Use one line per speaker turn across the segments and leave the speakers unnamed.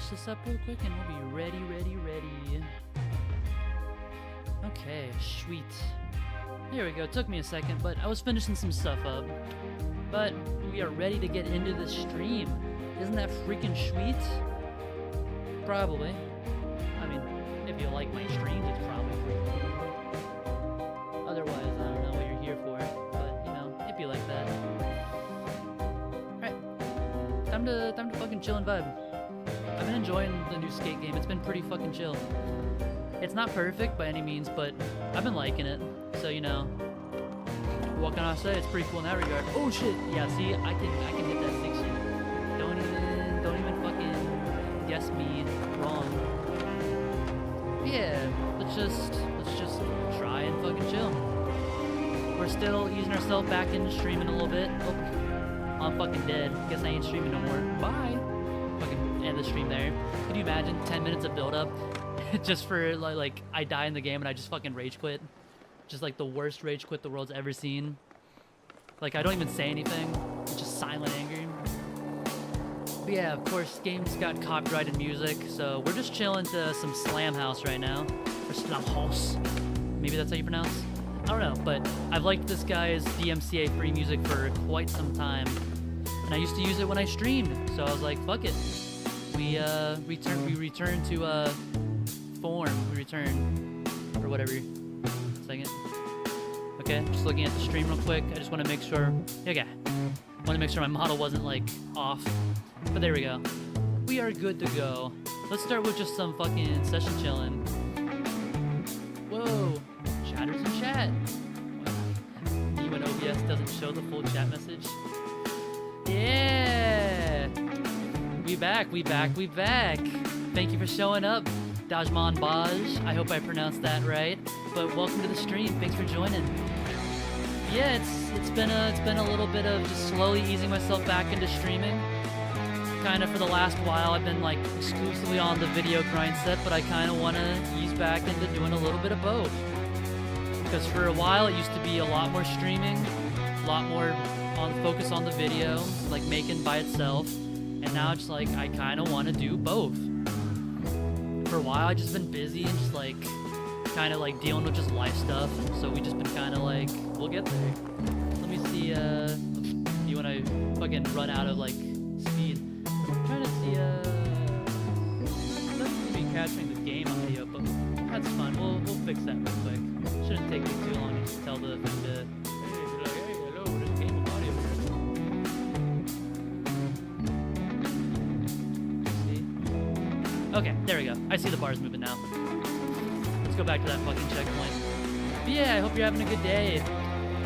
finish this up real quick and we'll be ready. Okay, sweet. Here we go. It took me a second, but I was finishing some stuff up. But we are ready to get into the stream. Isn't that freaking sweet? Probably. I mean, if you like my streams, it's probably freaking cool. Otherwise, I don't know what you're here for. But, you know, if you like that. Alright. Time to fucking chill and vibe. I've been enjoying the new Skate game. It's been pretty fucking chill. It's not perfect by any means, but I've been liking it. So, you know, what can I say? It's pretty cool in that regard. Oh shit! Yeah, see, I can hit that 60. Don't even fucking guess me wrong. Yeah, let's just try and fucking chill. We're still easing ourselves back into streaming a little bit. Oh, I'm fucking dead. Guess I ain't streaming no more. Bye. Fucking end the stream there. Could you imagine 10 minutes of build up just for like I die in the game and I just fucking rage quit? Just like the worst rage quit the world's ever seen. Like I don't even say anything. It's just silent anger. But yeah, of course, game's got copyrighted music, so we're just chilling to some Slam House right now. Or Slam House. Maybe that's how you pronounce? I don't know, but I've liked this guy's DMCA free music for quite some time. And I used to use it when I streamed, so I was like, fuck it. We return to form. We return or whatever. Second. Okay, just looking at the stream real quick. I just want to make sure. Okay, want to make sure my model wasn't like off. But there we go. We are good to go. Let's start with just some fucking session chilling. Whoa, chatters in chat. Even OBS doesn't show the full chat message. Yeah, we back. Thank you for showing up, Dajman Baj. I hope I pronounced that right. But welcome to the stream. Thanks for joining. Yeah, it's been a little bit of just slowly easing myself back into streaming. Kind of for the last while, I've been like exclusively on the video grind set, but I kind of want to ease back into doing a little bit of both. Because for a while, it used to be a lot more streaming, a lot more focus on the video, like making by itself, and now it's like I kind of want to do both. For a while, I've just been busy and just like kind of like dealing with just life stuff, so we just been kind of like, we'll get there. Let me see, you when I fucking run out of like speed. I'm trying to see, it doesn't seem to be capturing the game audio, but that's fine. We'll fix that real quick. Shouldn't take me too long to just tell the thing to, hey, hello, there's game audio here. See? Okay, there we go. I see the bars moving now. Go back to that fucking checkpoint. But yeah, I hope you're having a good day.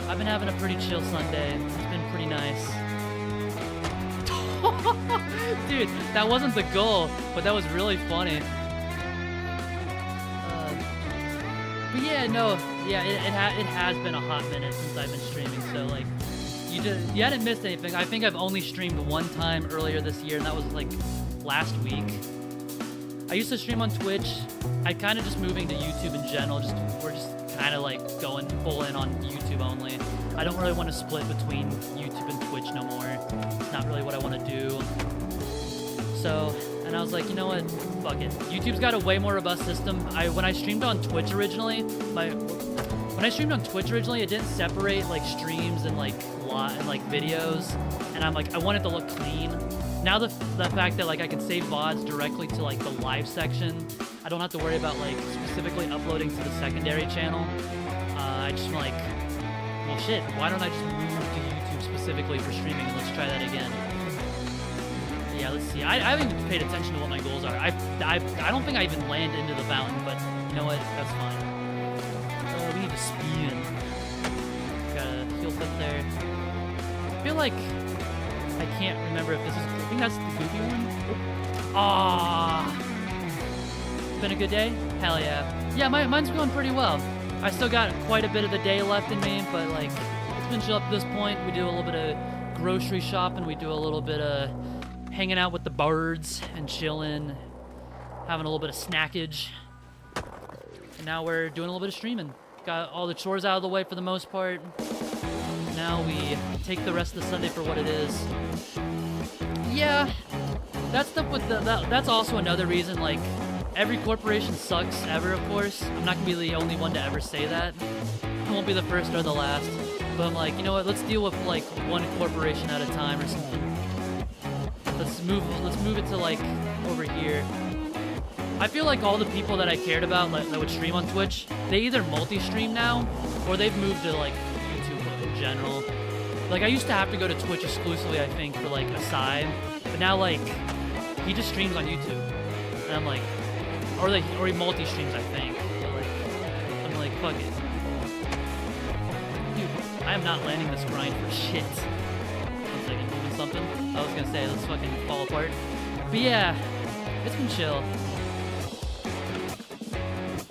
I've been having a pretty chill Sunday. It's been pretty nice. Dude, that wasn't the goal, but that was really funny. But yeah, no, yeah, it has been a hot minute since I've been streaming. So like, you hadn't missed anything. I think I've only streamed one time earlier this year, and that was like last week. I used to stream on Twitch. I kind of just moving to YouTube in general. We're just kind of like going full in on YouTube only. I don't really want to split between YouTube and Twitch no more. It's not really what I want to do. So, and I was like, you know what? Fuck it. YouTube's got a way more robust system. When I streamed on Twitch originally, it didn't separate like streams and like videos, and I'm like, I want it to look clean. Now the fact that like I can save VODs directly to like the live section, I don't have to worry about like specifically uploading to the secondary channel. I just like, well shit, why don't I just move to YouTube specifically for streaming, and let's try that again. Yeah, let's see. I haven't even paid attention to what my goals are. I don't think I even land into the fountain, but you know what? That's fine. We need to spin. Got a heel flip there. I feel like I can't remember if this is. I think that's the goofy one. Ah, it's been a good day. Hell yeah. Yeah, mine's going pretty well. I still got quite a bit of the day left in me, but like it's been chill up to this point. We do a little bit of grocery shopping. We do a little bit of hanging out with the birds and chilling, having a little bit of snackage. And now we're doing a little bit of streaming. Got all the chores out of the way for the most part. Now we take the rest of the Sunday for what it is. Yeah, That stuff with that's also another reason, like, every corporation sucks ever, of course. I'm not gonna be the only one to ever say that. I won't be the first or the last. But I'm like, you know what, let's deal with, like, one corporation at a time or something. Let's move it to, like, over here. I feel like all the people that I cared about that would stream on Twitch, they either multi-stream now, or they've moved to, like, YouTube in general. Like, I used to have to go to Twitch exclusively, I think, for, like, Asai. But now, like, he just streams on YouTube. And I'm like, or he multi-streams, I think. But, like, I'm like, fuck it. Dude, I am not landing this grind for shit. One second, moving something. I was gonna say, let's fucking fall apart. But yeah, it's been chill.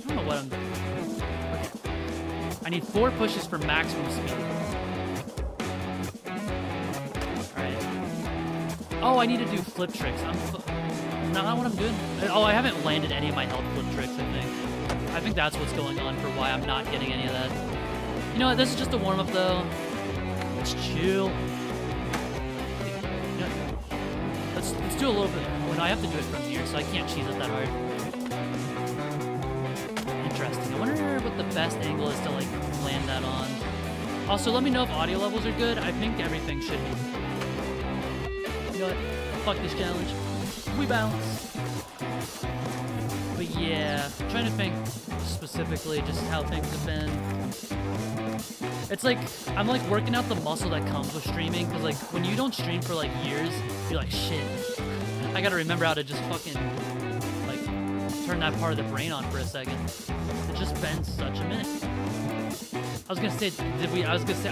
I don't know what I'm doing. Okay. I need 4 pushes for maximum speed. Alright. Oh, I need to do flip tricks. Not what I'm doing. Oh, I haven't landed any of my health flip tricks, I think. I think that's what's going on for why I'm not getting any of that. You know what? This is just a warm-up, though. Let's chill. You know, let's do a little bit. Oh, no, I have to do it from here, so I can't cheese it that hard. Interesting. I wonder what the best angle is to, like, land that on. Also, let me know if audio levels are good. I think everything should be. You know what? Fuck this challenge. We bounce. But yeah, I'm trying to think specifically just how things have been. It's like, I'm like working out the muscle that comes with streaming, because like, when you don't stream for like years, you're like, shit, I gotta remember how to just fucking, like, turn that part of the brain on for a second. It's just been such a minute. I was gonna say,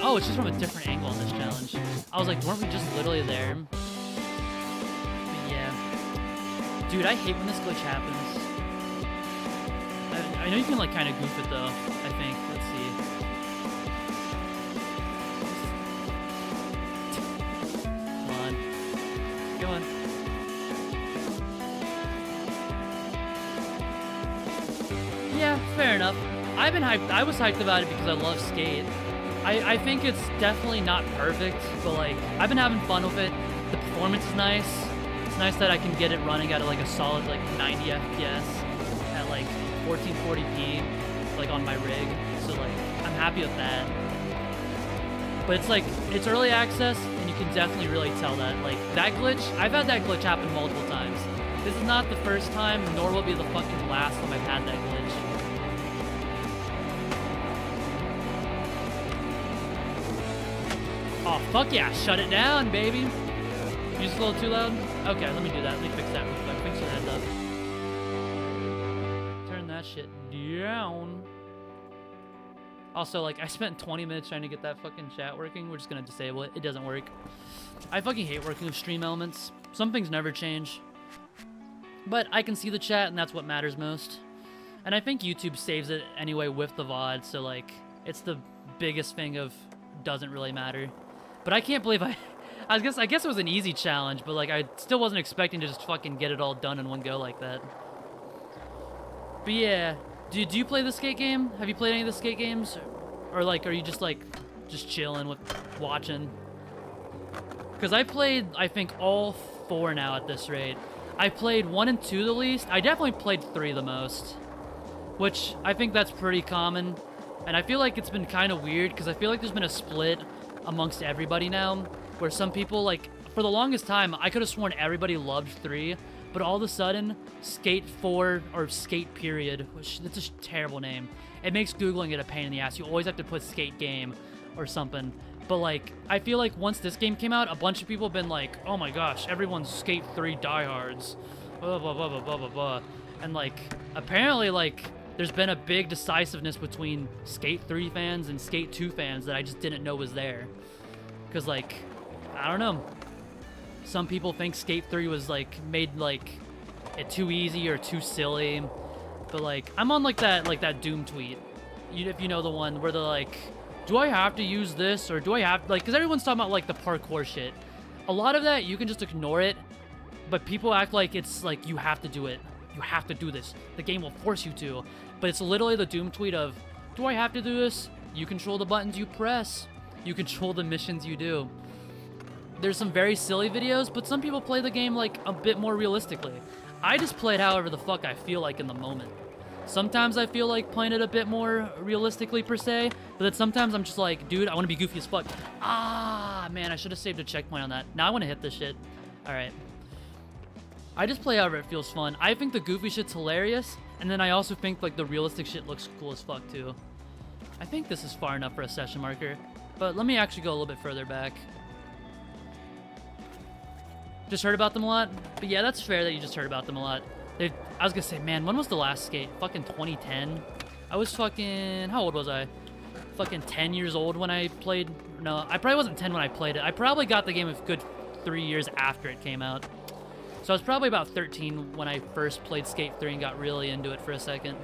oh, it's just from a different angle on this challenge. I was like, weren't we just literally there? Dude, I hate when this glitch happens. I know you can, like, kind of goof it, though, I think. Let's see. Come on. Come on. Yeah, fair enough. I've been hyped. I was hyped about it because I love Skate. I think it's definitely not perfect, but, like, I've been having fun with it. The performance is nice. It's nice that I can get it running at like a solid like 90 FPS at like 1440p like on my rig, so like I'm happy with that. But it's like, it's early access and you can definitely really tell that like that glitch, I've had that glitch happen multiple times. This is not the first time, nor will be the fucking last time I've had that glitch. Oh fuck yeah, shut it down, baby. Music's a little too loud? Okay, let me do that. Let me fix that real quick. Fix your head up. Turn that shit down. Also, like, I spent 20 minutes trying to get that fucking chat working. We're just gonna disable it. It doesn't work. I fucking hate working with stream elements. Some things never change. But I can see the chat, and that's what matters most. And I think YouTube saves it anyway with the VOD, so, like, it's the biggest thing of doesn't really matter. But I can't believe I guess it was an easy challenge, but like I still wasn't expecting to just fucking get it all done in one go like that. But yeah, do you play the Skate game? Have you played any of the Skate games? Or like, are you just like, just chilling with watching? Because I played, I think, all 4 now at this rate. I played 1 and 2 the least. I definitely played 3 the most. Which, I think that's pretty common. And I feel like it's been kind of weird, because I feel like there's been a split amongst everybody now. Where some people, like, for the longest time, I could have sworn everybody loved 3, but all of a sudden, Skate 4, or Skate period, which, that's a terrible name, it makes Googling it a pain in the ass. You always have to put Skate game or something. But, like, I feel like once this game came out, a bunch of people have been like, oh my gosh, everyone's Skate 3 diehards, blah, blah, blah, blah, blah, blah, blah. And, like, apparently, like, there's been a big decisiveness between Skate 3 fans and Skate 2 fans that I just didn't know was there. Because, like, I don't know. Some people think Skate 3 was, like, made, like, it too easy or too silly. But, like, I'm on, like, that Doom tweet. If you know the one where they're like, do I have to use this? Or do I have, like, because everyone's talking about, like, the parkour shit. A lot of that, you can just ignore it. But people act like it's, like, you have to do it. You have to do this. The game will force you to. But it's literally the Doom tweet of, do I have to do this? You control the buttons you press. You control the missions you do. there's some very silly videos, but some people play the game like a bit more realistically. I just play it however the fuck I feel like in the moment. Sometimes I feel like playing it a bit more realistically per se, but then sometimes I'm just like, dude, I want to be goofy as fuck. Ah, man, I should have saved a checkpoint on that. Now I want to hit this shit. All right. I just play however it feels fun. I think the goofy shit's hilarious, and then I also think like the realistic shit looks cool as fuck too. I think this is far enough for a session marker, but let me actually go a little bit further back. Just heard about them a lot, but yeah, that's fair that you just heard about them a lot. I was gonna say, man, when was the last skate? Fucking 2010? I was fucking, how old was I? Fucking 10 years old when I played, no, I probably wasn't 10 when I played it. I probably got the game a good 3 years after it came out. So I was probably about 13 when I first played Skate 3 and got really into it for a second.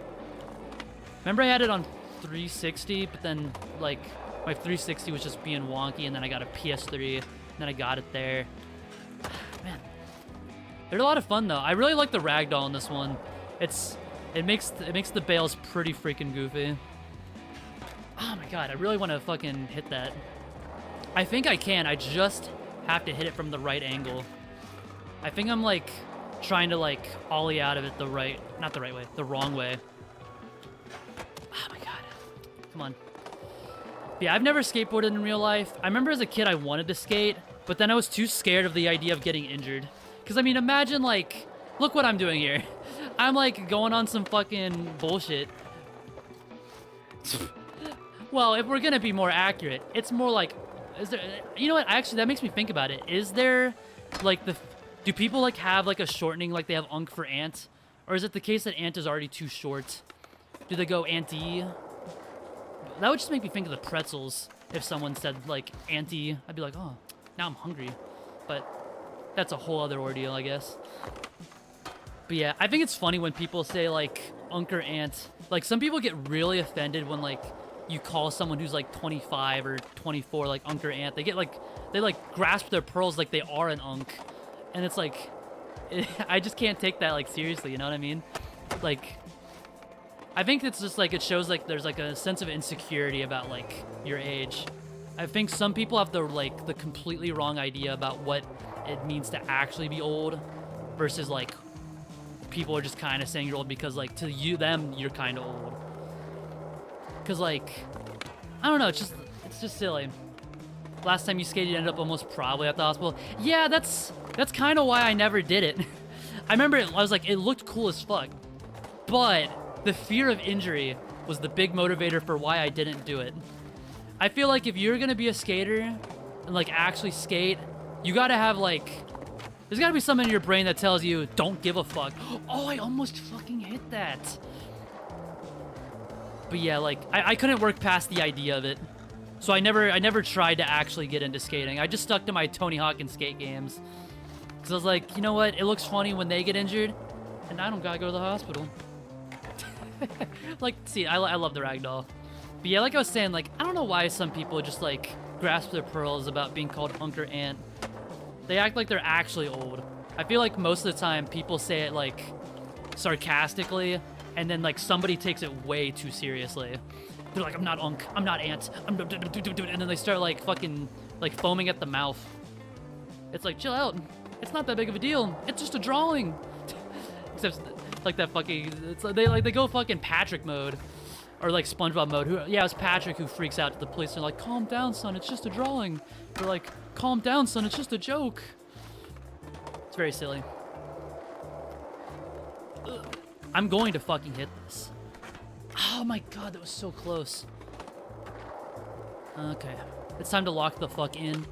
Remember I had it on 360, but then, like, my 360 was just being wonky, and then I got a PS3, and then I got it there. Man. They're a lot of fun though. I really like the ragdoll in this one. It makes the bales pretty freaking goofy. Oh my god, I really want to fucking hit that. I think I can. I just have to hit it from the right angle. I think I'm like trying to like ollie out of it the wrong way. Oh my god. Come on. Yeah, I've never skateboarded in real life. I remember as a kid I wanted to skate, but then I was too scared of the idea of getting injured. Because, I mean, imagine, like, look what I'm doing here. I'm, like, going on some fucking bullshit. Well, if we're going to be more accurate, it's more like, is there, you know what, actually, that makes me think about it. Is there, like, do people, like, have, like, a shortening like they have Unk for Ant? Or is it the case that Ant is already too short? Do they go Ant-y? That would just make me think of the pretzels. If someone said, like, Ant-y, I'd be like, oh, now I'm hungry. But that's a whole other ordeal, I guess. But yeah, I think it's funny when people say, like, Unk or Ant. Like, some people get really offended when, like, you call someone who's, like, 25 or 24, like, Unk or Ant. They get, like, they, like, grasp their pearls like they are an Unk. And it's, like, I just can't take that, like, seriously, you know what I mean? Like, I think it's just, like, it shows, like, there's, like, a sense of insecurity about, like, your age. I think some people have the, like, the completely wrong idea about what it means to actually be old versus, like, people are just kind of saying you're old because, like, to them, you're kind of old. Because, like, I don't know, it's just silly. Last time you skated, you ended up almost probably at the hospital. Yeah, that's kind of why I never did it. I remember I was like, it looked cool as fuck. But the fear of injury was the big motivator for why I didn't do it. I feel like if you're gonna be a skater and, like, actually skate, you gotta have, like, there's gotta be something in your brain that tells you, don't give a fuck. Oh, I almost fucking hit that. But yeah, like, I couldn't work past the idea of it. So I never tried to actually get into skating. I just stuck to my Tony Hawk and skate games. Because I was like, you know what? It looks funny when they get injured, and I don't gotta go to the hospital. Like, see, I love the ragdoll. But yeah, like I was saying, like, I don't know why some people just, like, grasp their pearls about being called Unk or Ant. They act like they're actually old. I feel like most of the time people say it, like, sarcastically, and then, like, somebody takes it way too seriously. They're like, I'm not Unk, I'm not Ant, and then they start, like, fucking, like, foaming at the mouth. It's like, chill out. It's not that big of a deal. It's just a drawing. Except, like, that fucking, it's like, they go fucking Patrick mode. Or, like, SpongeBob mode. Yeah, it's Patrick who freaks out to the police. They're like, calm down, son, it's just a drawing. They're like, calm down, son, it's just a joke. It's very silly. Ugh. I'm going to fucking hit this. Oh my god, that was so close. Okay. It's time to lock the fuck in.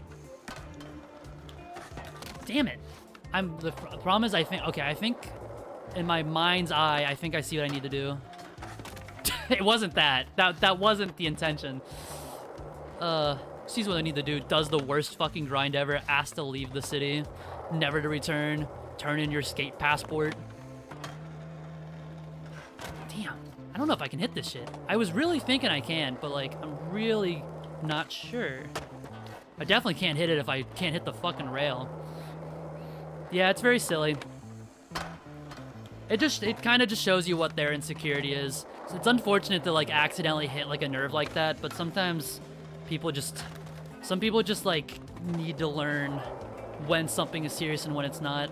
Damn it. The problem is I think in my mind's eye, I think I see what I need to do. It wasn't that. That wasn't the intention. Sees what I need to do. Does the worst fucking grind ever. Asked to leave the city. Never to return. Turn in your skate passport. Damn. I don't know if I can hit this shit. I was really thinking I can, but, like, I'm really not sure. I definitely can't hit it if I can't hit the fucking rail. Yeah, it's very silly. It kind of just shows you what their insecurity is. So it's unfortunate to, like, accidentally hit, like, a nerve like that, but sometimes people just Some people just like need to learn when something is serious and when it's not.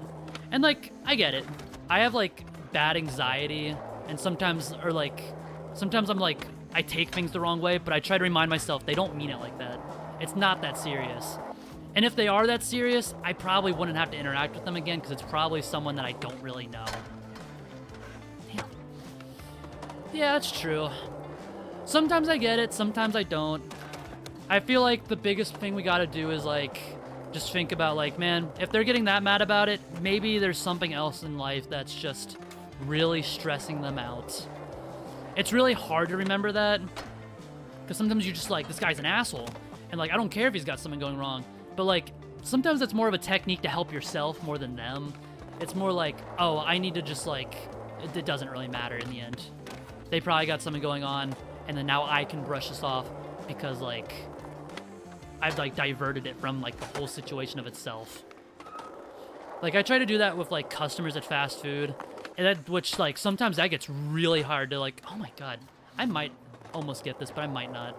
And like, I get it. I have like bad anxiety, and sometimes I'm like, I take things the wrong way, but I try to remind myself they don't mean it like that. It's not that serious. And if they are that serious, I probably wouldn't have to interact with them again because it's probably someone that I don't really know. Damn. Yeah, that's true. Sometimes I get it, sometimes I don't. I feel like the biggest thing we gotta do is like, just think about like, man, if they're getting that mad about it, maybe there's something else in life that's just really stressing them out. It's really hard to remember that because sometimes you're just like, this guy's an asshole. And like, I don't care if he's got something going wrong. But like, sometimes it's more of a technique to help yourself more than them. It's more like, oh, I need to just like, it doesn't really matter in the end. They probably got something going on, and then now I can brush this off because like, I've like diverted it from like the whole situation of itself. Like I try to do that with like customers at fast food, and which like sometimes that gets really hard to like, oh my God, I might almost get this, but I might not.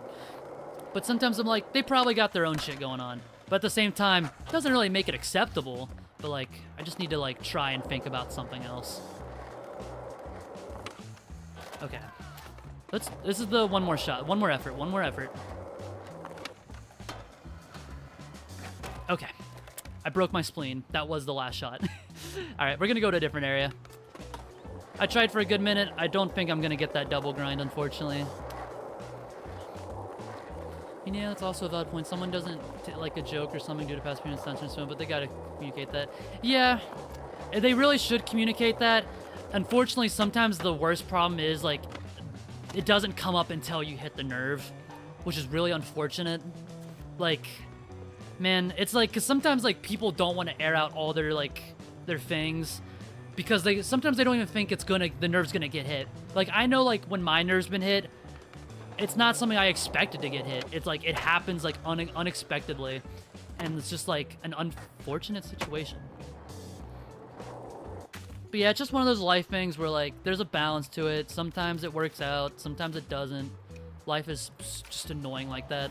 But sometimes I'm like, they probably got their own shit going on. But at the same time, it doesn't really make it acceptable. But like, I just need to like try and think about something else. Okay. This is the one more shot. One more effort. Okay. I broke my spleen. That was the last shot. Alright, we're gonna go to a different area. I tried for a good minute. I don't think I'm gonna get that double grind, unfortunately. And yeah, that's also a valid point. Someone doesn't like a joke or something due to past appearance, tension, but they gotta communicate that. Yeah, they really should communicate that. Unfortunately, sometimes the worst problem is like it doesn't come up until you hit the nerve, which is really unfortunate. Like, man, it's like because sometimes like people don't want to air out all their like their things because sometimes they don't even think the nerve's gonna get hit. Like I know like when my nerve's been hit. It's not something I expected to get hit. It's like, it happens like unexpectedly. And it's just like an unfortunate situation. But yeah, it's just one of those life things where like, there's a balance to it. Sometimes it works out, sometimes it doesn't. Life is just annoying like that.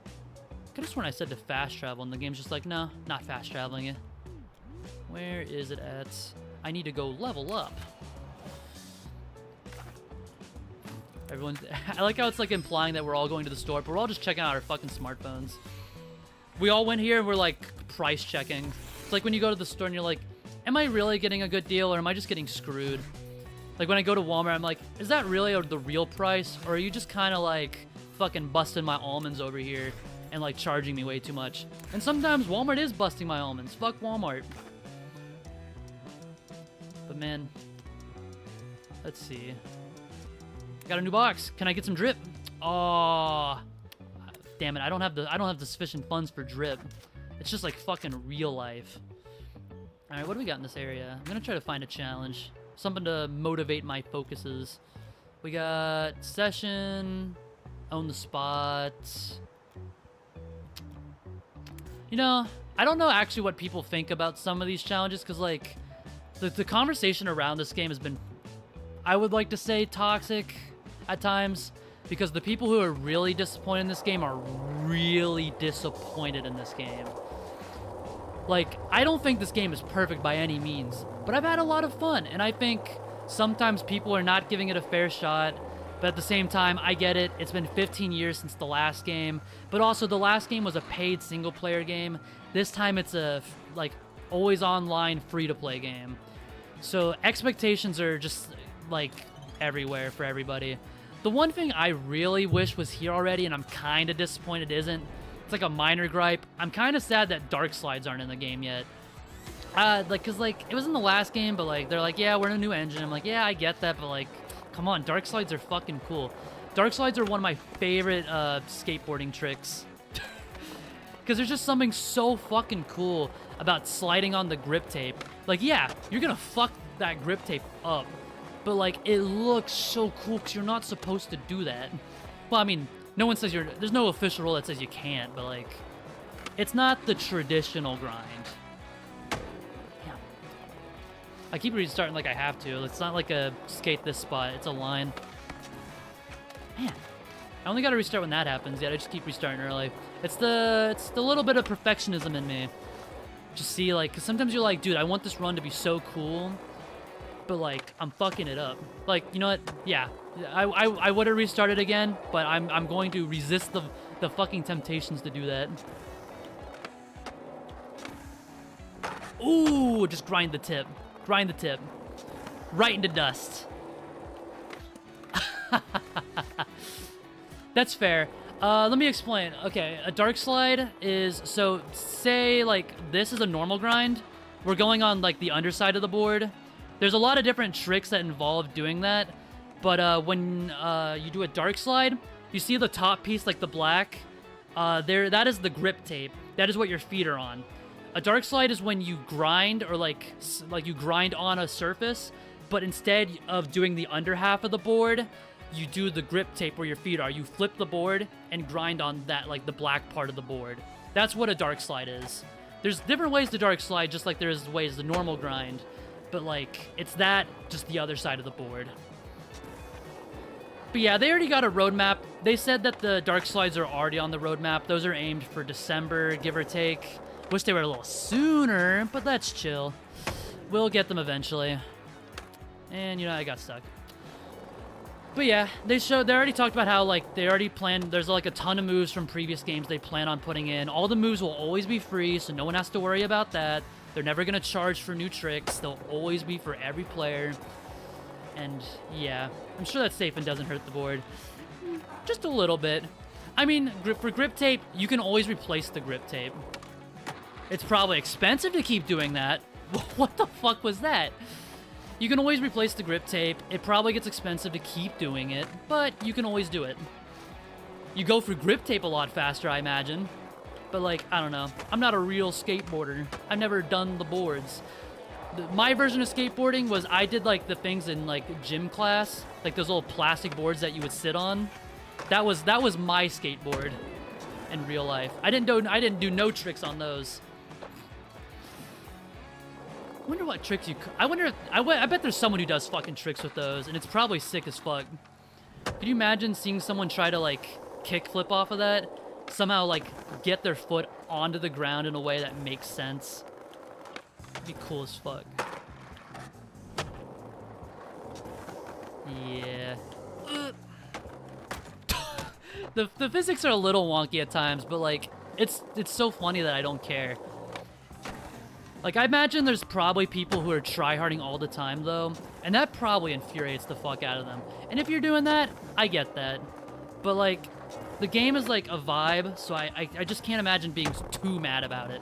I could have sworn I said to fast travel and the game's just like, no, not fast traveling it. Where is it at? I need to go level up. I like how it's like implying that we're all going to the store, but we're all just checking out our fucking smartphones. We all went here and we're like price checking. It's like when you go to the store and you're like, am I really getting a good deal or am I just getting screwed? Like when I go to Walmart, I'm like, is that really the real price? Or are you just kind of like fucking busting my almonds over here and like charging me way too much? And sometimes Walmart is busting my almonds. Fuck Walmart. But man, let's see. Got a new box. Can I get some drip? Oh, damn it! I don't have the sufficient funds for drip. It's just like fucking real life. All right, what do we got in this area? I'm gonna try to find a challenge, something to motivate my focuses. We got session, own the spot. You know, I don't know actually what people think about some of these challenges because like the conversation around this game has been, I would like to say, toxic at times, because the people who are really disappointed in this game are really disappointed in this game. Like, I don't think this game is perfect by any means, but I've had a lot of fun, and I think sometimes people are not giving it a fair shot, but at the same time, I get it. It's been 15 years since the last game, but also the last game was a paid single-player game. This time it's a, like, always online free-to-play game. So expectations are just, like, everywhere for everybody. The one thing I really wish was here already, and I'm kind of disappointed isn't, it's like a minor gripe. I'm kind of sad that Dark Slides aren't in the game yet. Like, cause like, it was in the last game, but like, they're like, yeah, we're in a new engine. I'm like, yeah, I get that, but like, come on, Dark Slides are fucking cool. Dark Slides are one of my favorite skateboarding tricks. Cause there's just something so fucking cool about sliding on the grip tape. Like, yeah, you're gonna fuck that grip tape up. But like, it looks so cool because you're not supposed to do that. Well, I mean, no one says there's no official rule that says you can't, but like, it's not the traditional grind. Damn. I keep restarting like I have to. It's not like a skate this spot, it's a line. Man, I only gotta restart when that happens, yet I just keep restarting early. It's the little bit of perfectionism in me. Just see, like, 'cause sometimes you're like, dude, I want this run to be so cool, but like, I'm fucking it up. Like, you know what? Yeah, I would have restarted again, but I'm going to resist the fucking temptations to do that. Ooh, just grind the tip. Grind the tip. Right into dust. That's fair. Let me explain. Okay, a dark slide is, so say like this is a normal grind. We're going on like the underside of the board. There's a lot of different tricks that involve doing that. But when you do a dark slide, you see the top piece, like the black, that is the grip tape. That is what your feet are on. A dark slide is when you grind, or like you grind on a surface, but instead of doing the under half of the board, you do the grip tape where your feet are. You flip the board and grind on that, like the black part of the board. That's what a dark slide is. There's different ways to dark slide, just like there's ways to normal grind, but like it's that, just the other side of the board. But yeah, they already got a roadmap. They said that the dark slides are already on the roadmap. Those are aimed for December, give or take. Wish they were a little sooner, but that's chill. We'll get them eventually. And, you know, I got stuck. But yeah, they already talked about how, like, they already planned, there's, like, a ton of moves from previous games they plan on putting in. All the moves will always be free, so no one has to worry about that. They're never going to charge for new tricks. They'll always be for every player. And, yeah, I'm sure that's safe and doesn't hurt the board. Just a little bit. I mean, for grip tape, you can always replace the grip tape. It's probably expensive to keep doing that. What the fuck was that? You can always replace the grip tape. It probably gets expensive to keep doing it, but you can always do it. You go for grip tape a lot faster, I imagine. But, like, I don't know. I'm not a real skateboarder. I've never done the boards. My version of skateboarding was I did, like, the things in, like, gym class. Like, those little plastic boards that you would sit on. That was my skateboard in real life. I didn't do no tricks on those. I wonder what tricks you... I bet there's someone who does fucking tricks with those, and it's probably sick as fuck. Could you imagine seeing someone try to, like, kick flip off of that? Somehow, like, get their foot onto the ground in a way that makes sense? It'd be cool as fuck. Yeah. The physics are a little wonky at times, but, like, it's so funny that I don't care. Like, I imagine there's probably people who are tryharding all the time, though, and that probably infuriates the fuck out of them. And if you're doing that, I get that. But, like, the game is, like, a vibe, so I just can't imagine being too mad about it.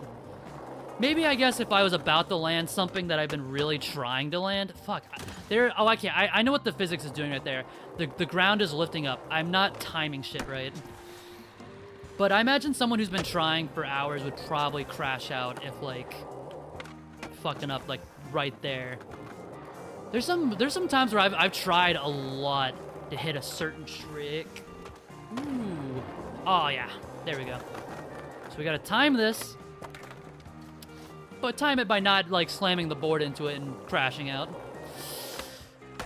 Maybe, I guess, if I was about to land something that I've been really trying to land. Fuck. Oh, I can't. I know what the physics is doing right there. The ground is lifting up. I'm not timing shit right. But I imagine someone who's been trying for hours would probably crash out if, like... fucking up, like, right there. There's some times where I've tried a lot to hit a certain trick. Ooh. Oh, yeah. There we go. So we gotta time this. But time it by not, like, slamming the board into it and crashing out.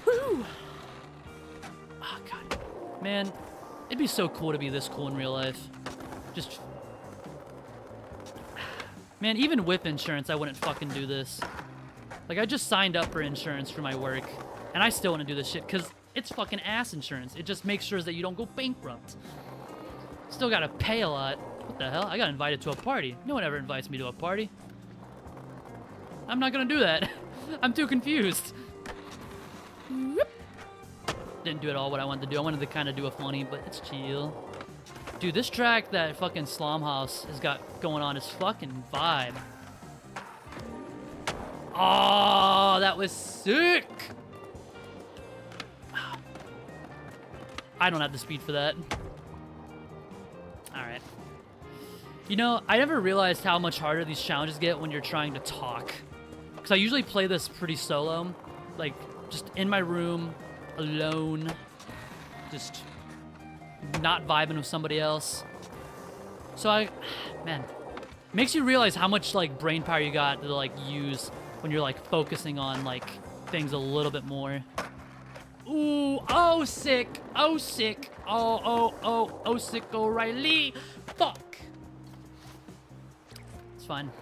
Woo! Oh, God. Man, it'd be so cool to be this cool in real life. Just... Man, even with insurance, I wouldn't fucking do this. Like, I just signed up for insurance for my work, and I still want to do this shit, because it's fucking ass insurance. It just makes sure that you don't go bankrupt. Still gotta pay a lot. What the hell? I got invited to a party. No one ever invites me to a party. I'm not gonna do that. I'm too confused. Whoop. Didn't do it all what I wanted to do. I wanted to kind of do a funny, but it's chill. Dude, this track that fucking Slumhouse has got going on is fucking vibe. Oh, that was sick! I don't have the speed for that. Alright. You know, I never realized how much harder these challenges get when you're trying to talk. Because I usually play this pretty solo. Like, just in my room, alone. Just... not vibing with somebody else. So man, makes you realize how much, like, brain power you got to, like, use when you're, like, focusing on, like, things a little bit more. Ooh, oh, sick, oh, sick, oh, sick O'Reilly. Fuck. fine.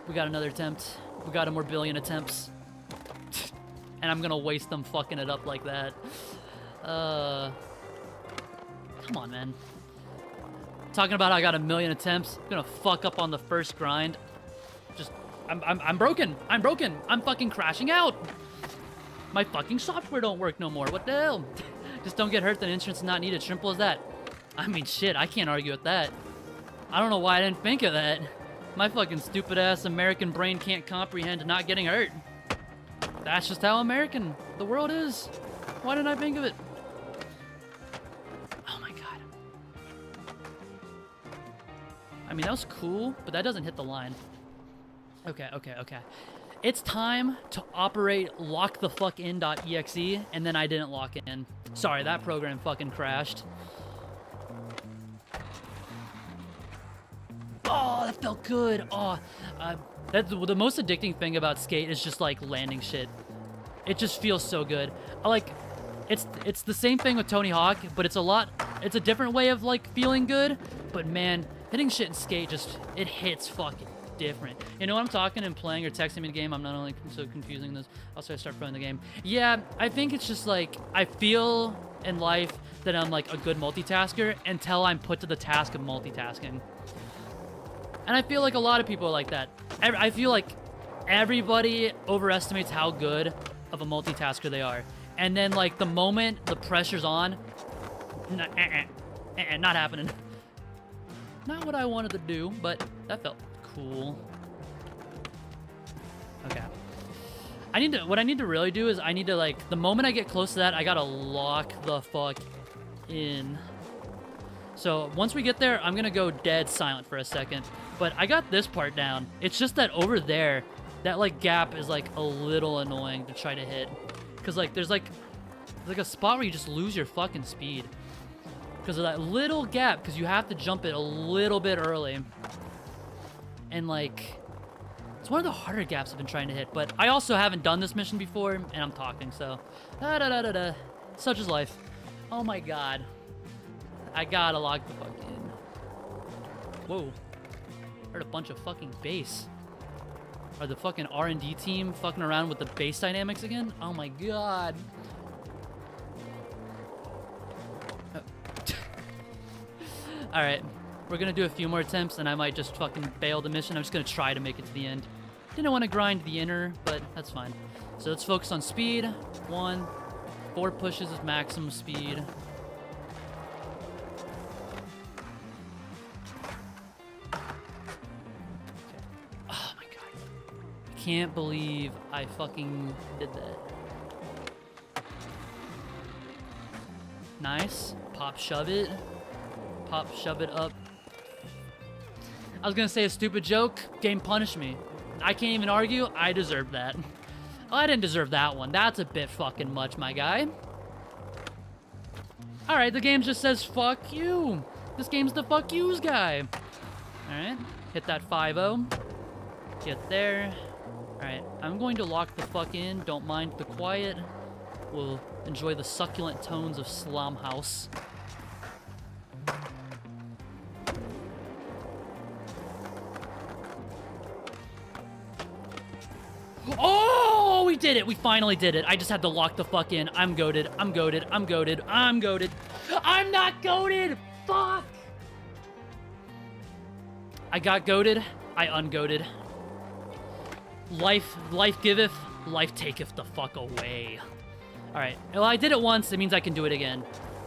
We got another attempt. We got a more billion attempts. And I'm gonna waste them fucking it up like that. Come on, man. Talking about how I got a million attempts. I'm gonna fuck up on the first grind. Just, I'm broken. I'm broken. I'm fucking crashing out. My fucking software don't work no more. What the hell? Just don't get hurt, then insurance is not needed. Simple as that. I mean, shit, I can't argue with that. I don't know why I didn't think of that. My fucking stupid-ass American brain can't comprehend not getting hurt. That's just how American the world is. Why didn't I think of it? Oh my god. I mean, that was cool, but that doesn't hit the line. Okay. It's time to operate lockthefuckin.exe, and then I didn't lock in. Sorry, that program fucking crashed. Oh, that felt good. Oh, that's the most addicting thing about Skate is just like landing shit. It just feels so good. It's the same thing with Tony Hawk, but it's a different way of like feeling good. But man, hitting shit in Skate it hits fucking different. You know what I'm talking and playing or texting me the game? I'm not only so confusing this. Also, I start playing the game. Yeah, I think it's just like I feel in life that I'm like a good multitasker until I'm put to the task of multitasking. And I feel like a lot of people are like that. I feel like everybody overestimates how good of a multitasker they are. And then, like, the moment the pressure's on, not happening. Not what I wanted to do, but that felt cool. Okay. What I need to really do is I need to, like, the moment I get close to that, I gotta lock the fuck in. So once we get there, I'm gonna go dead silent for a second. But I got this part down. It's just that over there, that like gap is like a little annoying to try to hit. Cause like there's like a spot where you just lose your fucking speed. Because of that little gap, because you have to jump it a little bit early. And like, it's one of the harder gaps I've been trying to hit. But I also haven't done this mission before, and I'm talking, so. Such is life. Oh my god. I gotta lock the fuck in. Whoa. Heard a bunch of fucking bass. Are the fucking R&D team fucking around with the bass dynamics again? Oh my god. Oh. Alright. We're gonna do a few more attempts and I might just fucking bail the mission. I'm just gonna try to make it to the end. Didn't want to grind the inner, but that's fine. So let's focus on speed. 1. 4 pushes is maximum speed. Can't believe I fucking did that. Nice. Pop shove it. Pop shove it up. I was gonna say a stupid joke. Game punished me. I can't even argue. I deserved that. Oh, I didn't deserve that one. That's a bit fucking much, my guy. Alright, the game just says fuck you. This game's the fuck yous guy. Alright. Hit that 5-0. Get there. Alright, I'm going to lock the fuck in. Don't mind the quiet. We'll enjoy the succulent tones of Slum House. Oh, we did it! We finally did it. I just had to lock the fuck in. I'm goated. I'm goated. I'm goated. I'm goated. I'm not goated! Fuck! I got goated. I ungoated. Life giveth, life taketh the fuck away. Alright, well, I did it once, it means I can do it again.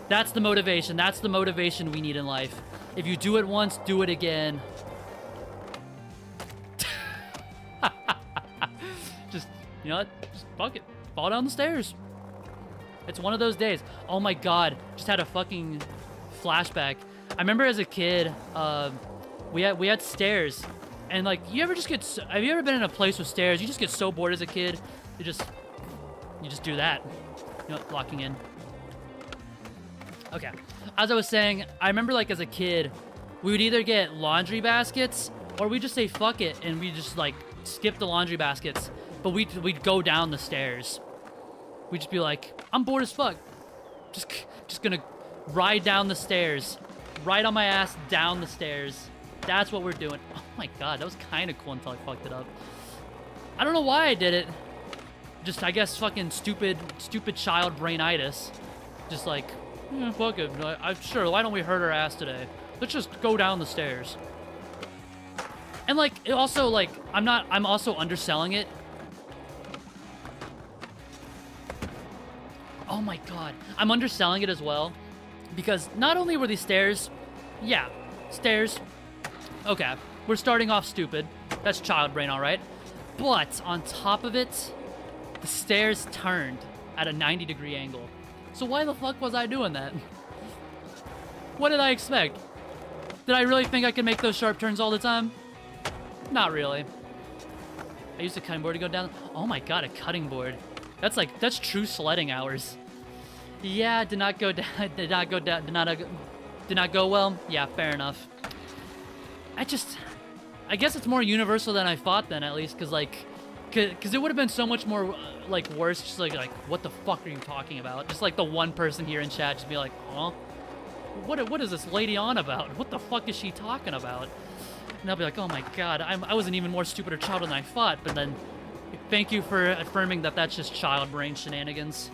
That's the motivation. That's the motivation we need in life. If you do it once, do it again. Just, you know what? Just fuck it. Fall down the stairs. It's one of those days. Oh my god. Just had a fucking flashback. I remember as a kid, we had stairs. And like, have you ever been in a place with stairs? You just get so bored as a kid. You just do that. You know, locking in. Okay. As I was saying, I remember like as a kid, we would either get laundry baskets or we'd just say fuck it and we just like skip the laundry baskets. But we'd go down the stairs. We'd just be like, I'm bored as fuck. Just gonna ride down the stairs. Ride on my ass down the stairs. That's what we're doing. Oh my god, that was kind of cool until I fucked it up. I don't know why I did it. Just, I guess, fucking stupid child brainitis. Just like, fuck it. Sure, why don't we hurt her ass today? Let's just go down the stairs. And like, it also, like, I'm also underselling it. Oh my god. I'm underselling it as well. Because not only were these stairs, yeah, stairs. Okay, we're starting off stupid. That's child brain, all right. But on top of it, the stairs turned at a 90-degree angle. So why the fuck was I doing that? What did I expect? Did I really think I could make those sharp turns all the time? Not really. I used a cutting board to go down. Oh my god, a cutting board. That's true sledding hours. Yeah, did not go down. Did not go well. Yeah, fair enough. I guess it's more universal than I thought then, at least, because it would have been so much more like worse. Just like what the fuck are you talking about? Just like the one person here in chat just be like, huh? What is this lady on about? What the fuck is she talking about? And I'll be like, oh my god, I was an even more stupider child than I thought. But then, thank you for affirming that that's just child brain shenanigans.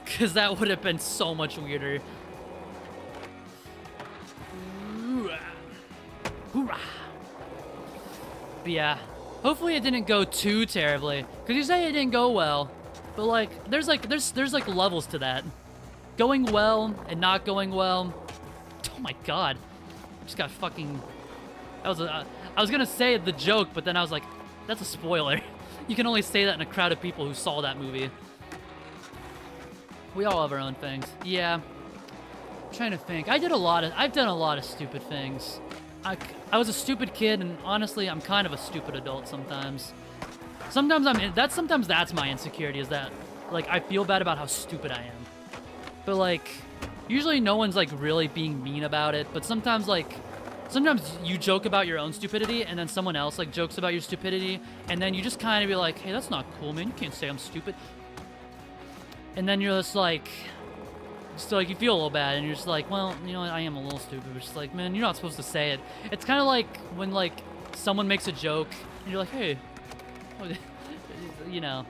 Because that would have been so much weirder. Hoorah. But yeah, hopefully it didn't go too terribly. Because you say it didn't go well, but like, there's like levels to that. Going well and not going well. Oh my god. Just got fucking... I was gonna say the joke, but then I was like, that's a spoiler. You can only say that in a crowd of people who saw that movie. We all have our own things. Yeah. I'm trying to think. I've done a lot of stupid things. I was a stupid kid, and honestly, I'm kind of a stupid adult sometimes. Sometimes that's my insecurity, is that, like, I feel bad about how stupid I am. But, like, usually no one's, like, really being mean about it, but sometimes you joke about your own stupidity, and then someone else, like, jokes about your stupidity, and then you just kind of be like, hey, that's not cool, man. You can't say I'm stupid. And then you're just like, you feel a little bad, and you're just like, well, you know what, I am a little stupid. But just like, man, you're not supposed to say it. It's kind of like when, like, someone makes a joke, and you're like, hey, you know.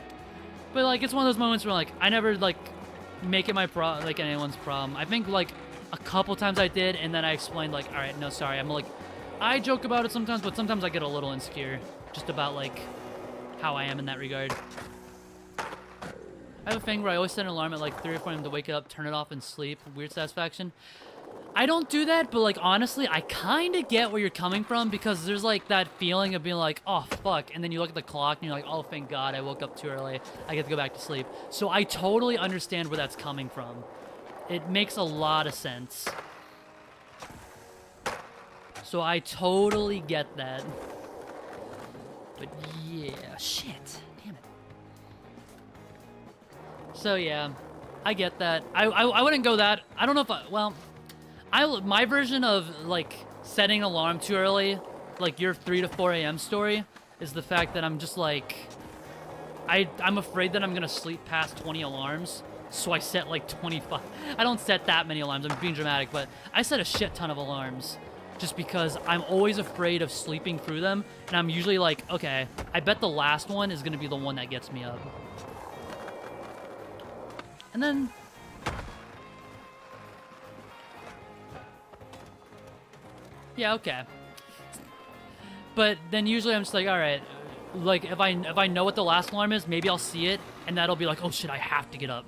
But, like, it's one of those moments where, like, I never, like, make it my like anyone's problem. I think like a couple times I did, and then I explained like, all right, no, sorry. I'm like, I joke about it sometimes, but sometimes I get a little insecure just about like how I am in that regard. I have a thing where I always set an alarm at like 3 or 4 a.m. to wake up, turn it off, and sleep. Weird satisfaction. I don't do that, but like honestly, I kind of get where you're coming from, because there's like that feeling of being like, oh fuck, and then you look at the clock and you're like, oh thank God, I woke up too early. I get to go back to sleep. So I totally understand where that's coming from. It makes a lot of sense. So I totally get that. But yeah, shit, damn it. So yeah, I get that. I wouldn't go that. I don't know if my version of like setting an alarm too early, like your 3 to 4 a.m. story, is the fact that I'm just like, I'm afraid that I'm gonna sleep past 20 alarms, so I set like 25. I don't set that many alarms, I'm being dramatic, but I set a shit ton of alarms just because I'm always afraid of sleeping through them, and I'm usually like, okay, I bet the last one is gonna be the one that gets me up. And then yeah, okay. But then usually I'm just like, all right, like if I know what the last alarm is, maybe I'll see it, and that'll be like, oh shit, I have to get up.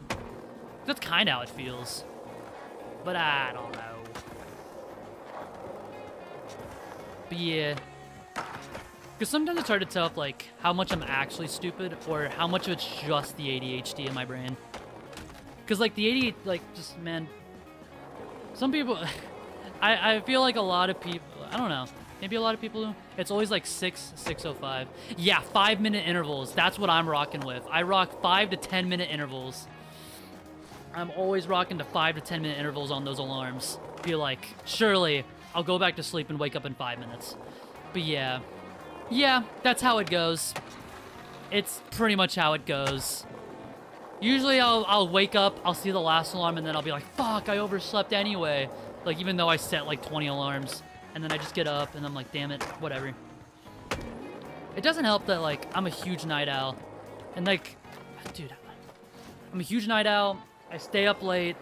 That's kind of how it feels. But I don't know. But yeah. Because sometimes it's hard to tell if like how much I'm actually stupid or how much of it's just the ADHD in my brain. Because like the ADHD, like just, man, some people... I feel like a lot of people, I don't know, maybe a lot of people do. It's always like 6:05. Yeah, 5-minute intervals. That's what I'm rocking with. I rock 5 to 10-minute intervals. I'm always rocking to 5 to 10-minute intervals on those alarms. Feel like, surely I'll go back to sleep and wake up in 5 minutes. But yeah. Yeah, that's how it goes. It's pretty much how it goes. Usually I'll wake up, I'll see the last alarm, and then I'll be like, fuck, I overslept anyway. Like, even though I set, like, 20 alarms. and then I just get up and I'm like, damn it, whatever. It doesn't help that like I'm a huge night owl, and like, dude, I'm a huge night owl. I stay up late,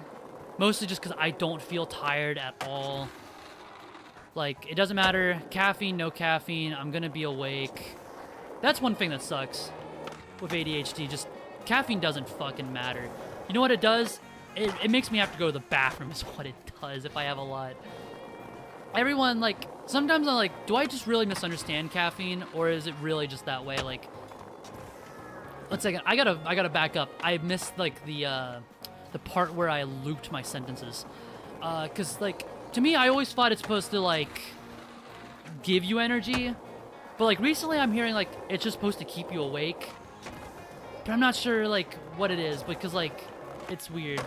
mostly just because I don't feel tired at all. Like, it doesn't matter, caffeine, no caffeine, I'm gonna be awake. That's one thing that sucks with ADHD, just caffeine doesn't fucking matter. You know what it does? It makes me have to go to the bathroom is what it does if I have a lot. Everyone, like, sometimes I'm like, do I just really misunderstand caffeine, or is it really just that way? Like, one second, I gotta back up. I missed, like, the part where I looped my sentences. 'Cause, like, to me, I always thought it's supposed to, like, give you energy. But, like, recently I'm hearing, like, it's just supposed to keep you awake. But I'm not sure, like, what it is, because, like, it's weird.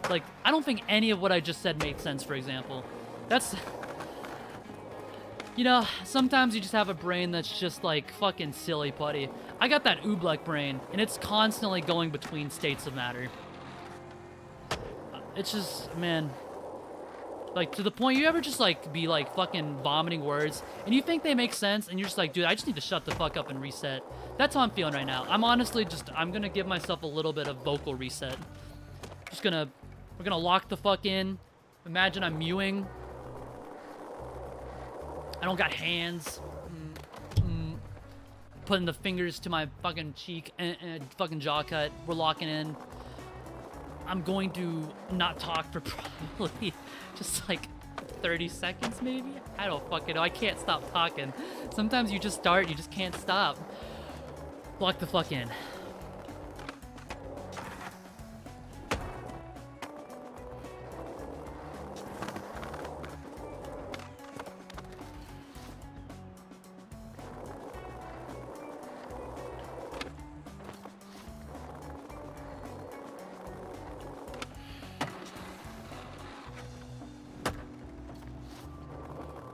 Like, I don't think any of what I just said made sense, for example. That's... You know, sometimes you just have a brain that's just, like, fucking silly putty. I got that Oobleck brain, and it's constantly going between states of matter. It's just, man... Like, to the point you ever just, like, be, like, fucking vomiting words, and you think they make sense, and you're just like, dude, I just need to shut the fuck up and reset. That's how I'm feeling right now. I'm honestly just, I'm gonna give myself a little bit of vocal reset. Just gonna, we're gonna lock the fuck in. Imagine I'm mewing. I don't got hands. Putting the fingers to my fucking cheek and fucking jaw cut. We're locking in. I'm going to not talk for probably just like 30 seconds maybe? I don't fucking know. I can't stop talking. Sometimes you just start, you just can't stop. Lock the fuck in.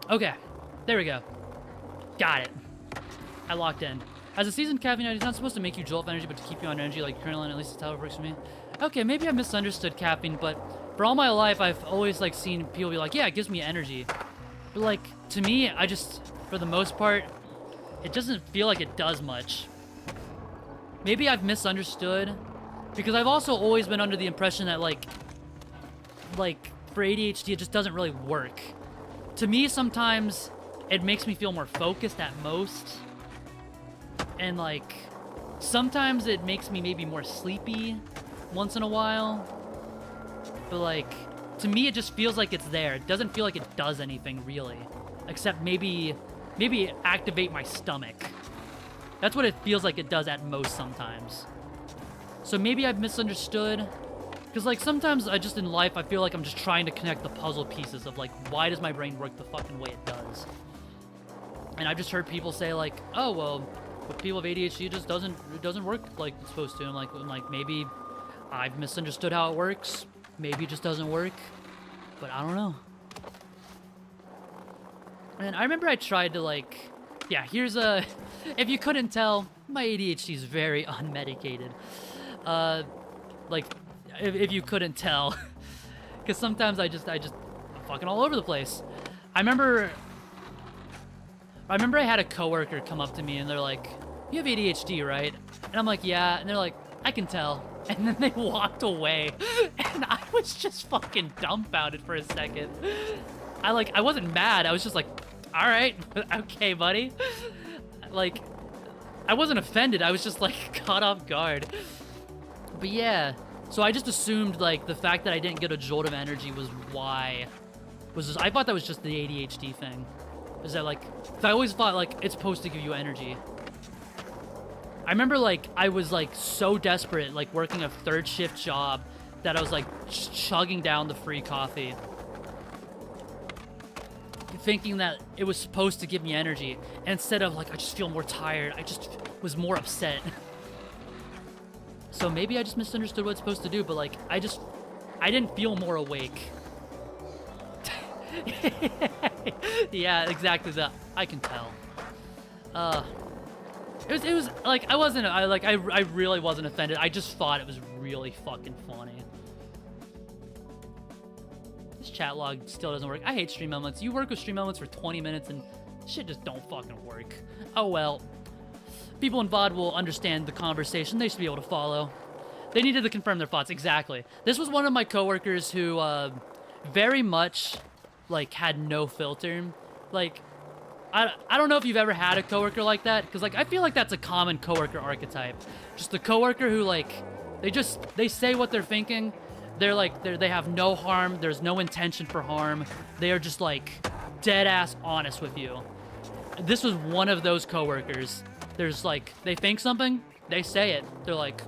Okay, there we go. Got it. I locked in. As a seasoned caffeine addict, it's not supposed to make you jolt of energy, but to keep you on energy like currently, at least that's how it works for me. Okay, maybe I misunderstood caffeine, but for all my life, I've always like seen people be like, yeah, it gives me energy. But like, to me, I just, for the most part, it doesn't feel like it does much. Maybe I've misunderstood, because I've also always been under the impression that like for ADHD, it just doesn't really work. To me, sometimes it makes me feel more focused at most. And like, sometimes it makes me maybe more sleepy once in a while. But like, to me, it just feels like it's there. It doesn't feel like it does anything really. Except maybe activate my stomach. That's what it feels like it does at most sometimes. So maybe I've misunderstood. Because, like, sometimes I just, in life, I feel like I'm just trying to connect the puzzle pieces of, like, why does my brain work the fucking way it does? And I've just heard people say, like, oh, well, with people with ADHD, it just doesn't work like it's supposed to. And, like, maybe I've misunderstood how it works. Maybe it just doesn't work. But I don't know. And I remember I tried to, like... Yeah, here's a... If you couldn't tell, my ADHD is very unmedicated. Like... If you couldn't tell, because sometimes I'm fucking all over the place. I remember I had a coworker come up to me and they're like, "You have ADHD, right?" And I'm like, "Yeah." And they're like, "I can tell." And then they walked away, and I was just fucking dumbfounded for a second. I wasn't mad. I was just like, "All right, okay, buddy." Like, I wasn't offended. I was just like caught off guard. But yeah. So I just assumed, like, the fact that I didn't get a jolt of energy was why. I thought that was just the ADHD thing. Is that, like, I always thought, like, it's supposed to give you energy. I remember, like, I was, like, so desperate, like, working a third shift job that I was, like, chugging down the free coffee. Thinking that it was supposed to give me energy. And instead of, like, I just feel more tired, I just was more upset. So maybe I just misunderstood what it's supposed to do, but like, I didn't feel more awake. Yeah, exactly that. I can tell. It was like, I really wasn't offended. I just thought it was really fucking funny. chat log still doesn't work. I hate stream elements. You work with stream elements for 20 minutes and shit just don't fucking work. Oh well. People in VOD will understand the conversation. They should be able to follow. They needed to confirm their thoughts. Exactly. This was one of my coworkers who very much like had no filter. Like I don't know if you've ever had a coworker like that, because like I feel like that's a common coworker archetype. Just the coworker who like they say what they're thinking. They have no harm. There's no intention for harm. They are just like dead ass honest with you. This was one of those coworkers. There's like they think something, they say it. They're like,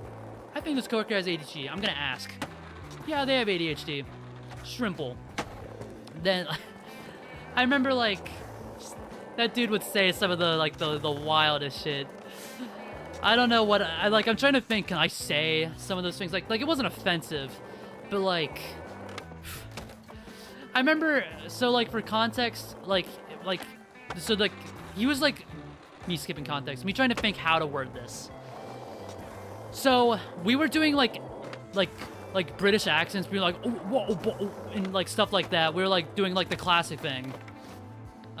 I think this coworker has ADHD. I'm gonna ask. Yeah, they have ADHD. Shrimple. Then I remember like that dude would say some of the like the wildest shit. I don't know what I'm trying to think. Can I say some of those things? Like it wasn't offensive, but like I remember. So like for context, so like he was like me skipping context. Me trying to think how to word this. So we were doing like British accents, being like oh, whoa, whoa, and like stuff like that. We were like doing like the classic thing.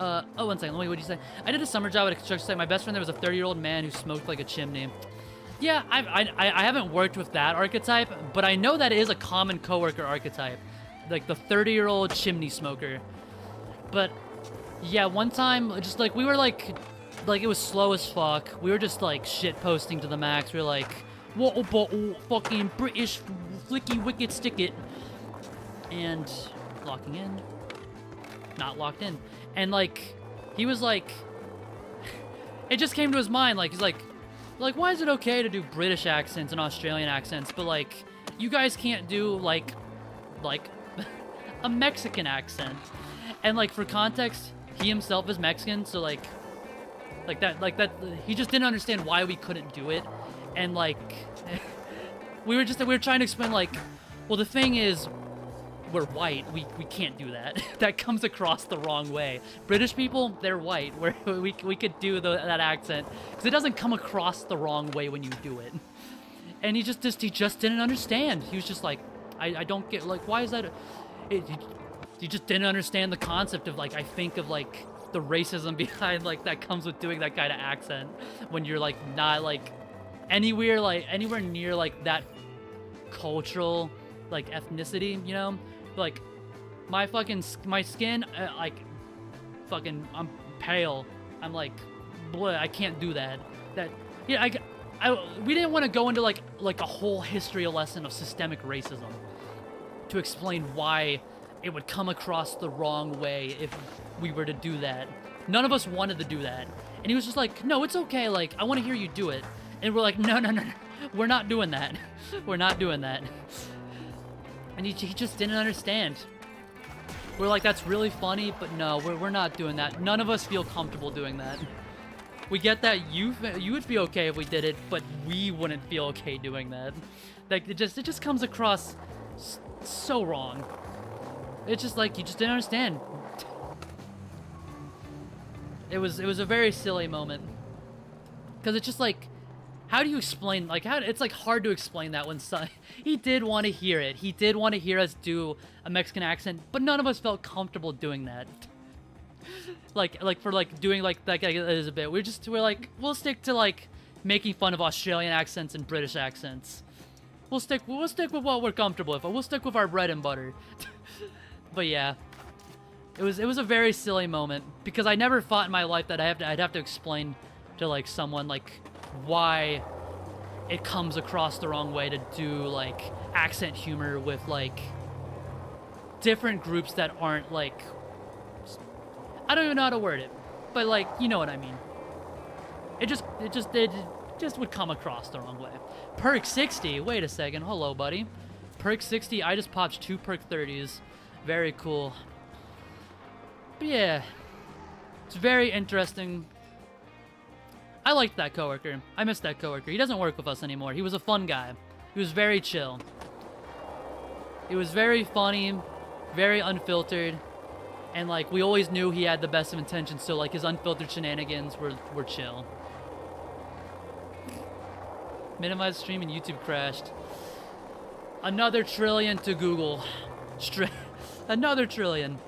Oh, one second. What did you say? I did a summer job at a construction site. My best friend there was a 30-year-old man who smoked like a chimney. Yeah, I haven't worked with that archetype, but I know that it is a common coworker archetype, like the 30-year-old chimney smoker. But yeah, one time, just like we were like it was slow as fuck. We were just like shit posting to the max. We were like, whoa, fucking British flicky wicked stick it, and locking in, not locked in. And like he was like it just came to his mind, like he's like why is it okay to do British accents and Australian accents, but like you guys can't do like a Mexican accent? And like for context, he himself is Mexican, so like that he just didn't understand why we couldn't do it. And like we were trying to explain like, well, the thing is, we're white. We can't do that. That comes across the wrong way. British people, they're white. We could do that accent because it doesn't come across the wrong way when you do it. And he just didn't understand. He was just like, I don't get, like, why is that? He just didn't understand the concept of like, I think of like the racism behind like that comes with doing that kind of accent when you're like not like anywhere near like that cultural like ethnicity, you know? Like my skin, like fucking, I'm pale. I'm like, bleh, I can't do that. Yeah, we didn't want to go into like a whole history lesson of systemic racism to explain why it would come across the wrong way if we were to do that. None of us wanted to do that. And he was just like, no, it's okay. Like, I want to hear you do it. And we're like, no. We're not doing that. We're not doing that. And he just didn't understand. We're like, that's really funny, but no, we're not doing that. None of us feel comfortable doing that. We get that you would feel okay if we did it, but we wouldn't feel okay doing that. Like it just comes across so wrong. It's just like you just didn't understand. It was a very silly moment. Cause it's just like, how do you explain, like, it's like hard to explain that when he did want to hear it. He did want to hear us do a Mexican accent, but none of us felt comfortable doing that. like for like doing like that as a bit. We're like, we'll stick to like making fun of Australian accents and British accents. We'll stick with what we're comfortable with. We'll stick with our bread and butter. But yeah. It was a very silly moment because I never thought in my life that I'd have to explain to like someone like why it comes across the wrong way to do like accent humor with like different groups that aren't like, I don't even know how to word it, but like, you know what I mean. It just would come across the wrong way. Perk 60, wait a second, hello buddy. Perk 60, I just popped 2 perk 30s. Very cool. But yeah, it's very interesting. I liked that coworker. I missed that coworker. He doesn't work with us anymore. He was a fun guy. He was very chill. He was very funny, very unfiltered, and like we always knew he had the best of intentions, so like his unfiltered shenanigans were chill. Minimize stream and YouTube crashed. Another trillion to Google. Another trillion.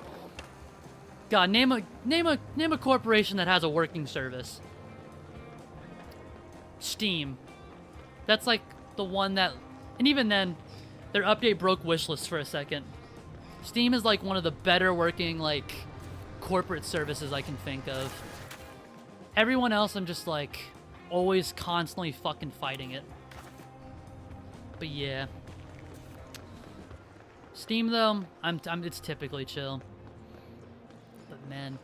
God, name a corporation that has a working service. Steam. That's like the one that, and even then, their update broke wishlist for a second. Steam is like one of the better working like corporate services I can think of. Everyone else, I'm just like always constantly fucking fighting it. But yeah. Steam though, it's typically chill. But man.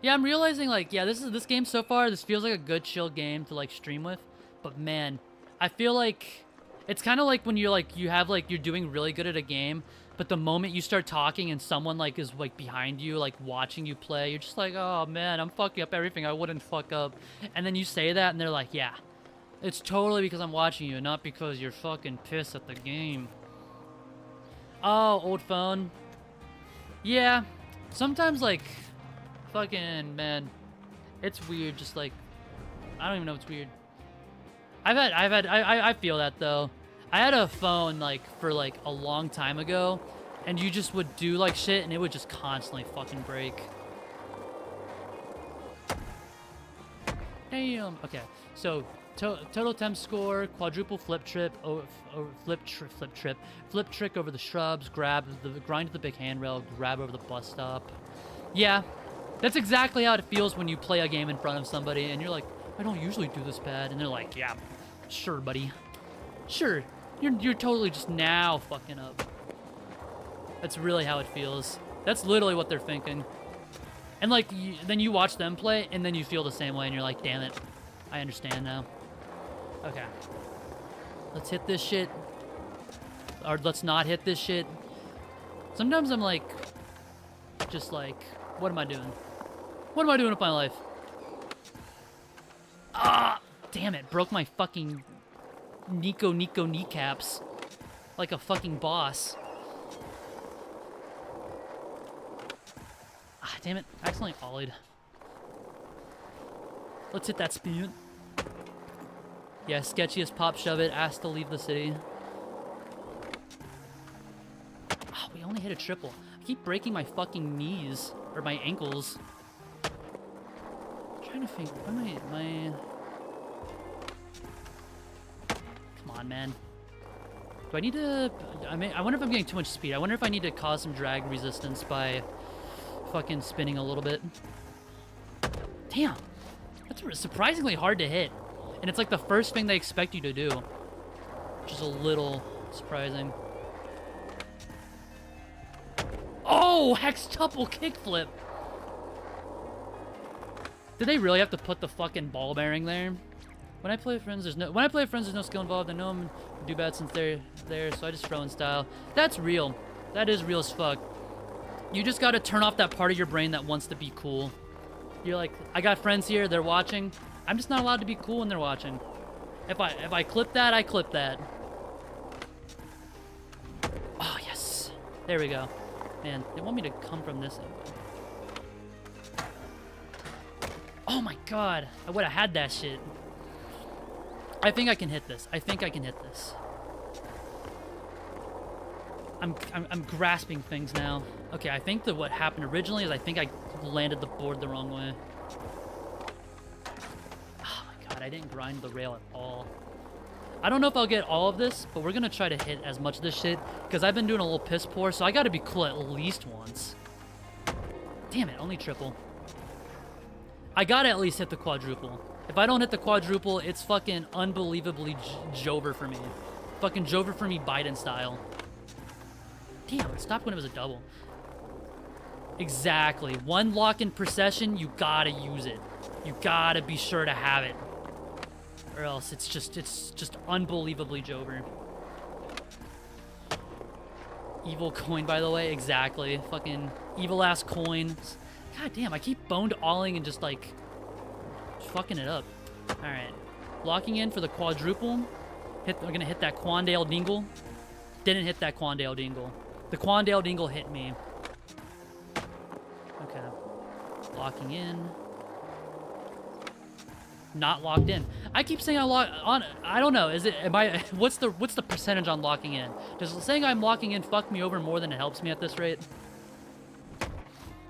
Yeah, I'm realizing like, yeah, this game so far, this feels like a good chill game to like stream with. But man, I feel like it's kind of like when you're like you're doing really good at a game, but the moment you start talking and someone like is like behind you, like watching you play, you're just like, oh man, I'm fucking up everything I wouldn't fuck up. And then you say that and they're like, yeah, it's totally because I'm watching you, not because you're fucking pissed at the game. Oh, old phone. Yeah, sometimes like, fucking man, it's weird. Just like, I don't even know. It's weird. I feel that though. I had a phone like for like a long time ago, and you just would do like shit, and it would just constantly fucking break. Damn. Okay, so total temp score, quadruple flip trick over the shrubs, grind to the big handrail, grab over the bus stop. Yeah, that's exactly how it feels when you play a game in front of somebody, and you're like, I don't usually do this bad, and they're like, yeah, sure, buddy, sure. You're totally just now fucking up. That's really how it feels. That's literally what they're thinking. And like, then you watch them play, and then you feel the same way, and you're like, damn it, I understand now. Okay. Let's hit this shit. Or let's not hit this shit. Sometimes I'm like, just like, what am I doing? What am I doing with my life? Ah! Damn it, broke my fucking Nico kneecaps. Like a fucking boss. Ah, damn it, accidentally ollied. Let's hit that speed. Yeah, sketchiest pop shove it, asked to leave the city. Oh, we only hit a triple. I keep breaking my fucking knees. Or my ankles. I'm trying to think, what am I... Come on, man. Do I need to... I wonder if I'm getting too much speed. I wonder if I need to cause some drag resistance by fucking spinning a little bit. Damn. That's surprisingly hard to hit. And it's like the first thing they expect you to do. Which is a little surprising. Oh! Hextuple kickflip! Did they really have to put the fucking ball bearing there? When I play with friends, there's no skill involved. I know I'm do bad since they're there, so I just throw in style. That's real. That is real as fuck. You just gotta turn off that part of your brain that wants to be cool. You're like, I got friends here, they're watching. I'm just not allowed to be cool when they're watching. If I clip that, I clip that. Oh yes. There we go. Man, they want me to come from this angle. Oh my god. I would have had that shit. I think I can hit this. I think I can hit this. I'm grasping things now. Okay, I think that what happened originally is I think I landed the board the wrong way. Oh my god, I didn't grind the rail at all. I don't know if I'll get all of this, but we're gonna try to hit as much of this shit, because I've been doing a little piss poor, so I gotta be cool at least once. Damn it, only triple. I gotta at least hit the quadruple. If I don't hit the quadruple, it's fucking unbelievably Jover for me. Fucking Jover for me Biden style. Damn, it stopped when it was a double. Exactly. One lock-in procession, you gotta use it. You gotta be sure to have it. Or else it's just unbelievably Jover. Evil coin, by the way, exactly. Fucking evil-ass coin. God damn, I keep boned-alling and just like... fucking it up. Alright. Locking in for the quadruple. We're gonna hit that Quandale Dingle. Didn't hit that Quandale Dingle. The Quandale Dingle hit me. Okay. Locking in. not locked in. I keep saying I lock on. I don't know. Is it? Am I? What's the percentage on locking in? Does saying I'm locking in fuck me over more than it helps me at this rate?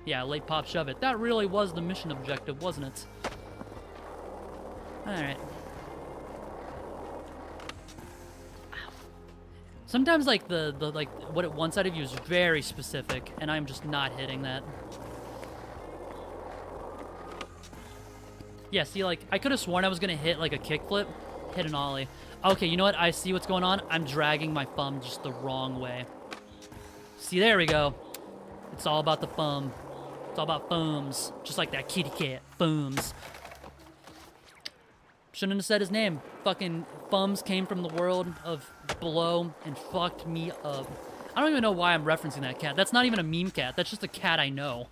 Yeah, late pop shove it. That really was the mission objective, wasn't it? All right. Sometimes like the like what it wants out of you is very specific, and I'm just not hitting that. Yeah, see, like, I could have sworn I was going to hit, like, a kickflip, hit an ollie. Okay, you know what? I see what's going on. I'm dragging my thumb just the wrong way. See, there we go. It's all about the thumb. It's all about thumbs. Just like that kitty cat. Thumbs. Shouldn't have said his name. Fucking thumbs came from the world of below and fucked me up. I don't even know why I'm referencing that cat. That's not even a meme cat. That's just a cat I know.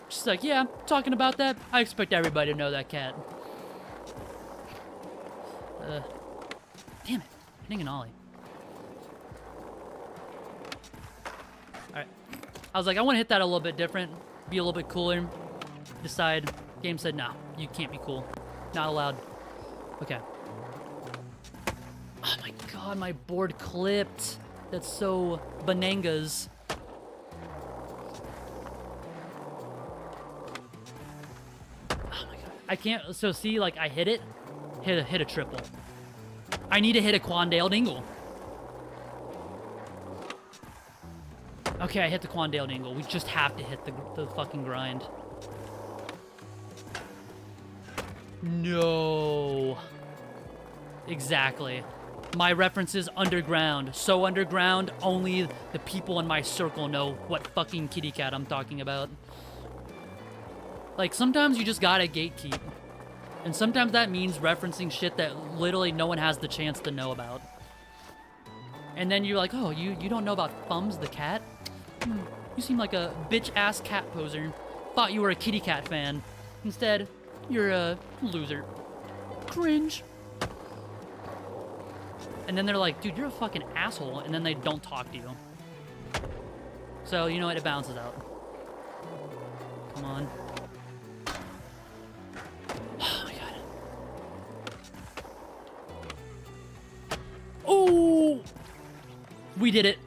She's like, yeah, talking about that. I expect everybody to know that cat. Damn it. Hitting an ollie. Alright. I was like, I want to hit that a little bit different. Be a little bit cooler. Decide. Game said, no, you can't be cool. Not allowed. Okay. Oh my god, my board clipped. That's so banangas. I can't, so see, like, I hit it, hit a triple. I need to hit a Quandale Dingle. Okay, I hit the Quandale Dingle. We just have to hit the fucking grind. No. Exactly. My reference is underground. So underground, only the people in my circle know what fucking kitty cat I'm talking about. Like, sometimes you just gotta gatekeep. And sometimes that means referencing shit that literally no one has the chance to know about. And then you're like, oh, you don't know about Thumbs the cat? You seem like a bitch-ass cat poser. Thought you were a kitty cat fan. Instead, you're a loser. Cringe. And then they're like, dude, you're a fucking asshole. And then they don't talk to you. So, you know what? It balances out. Come on. Oh, my God. Oh! We did it.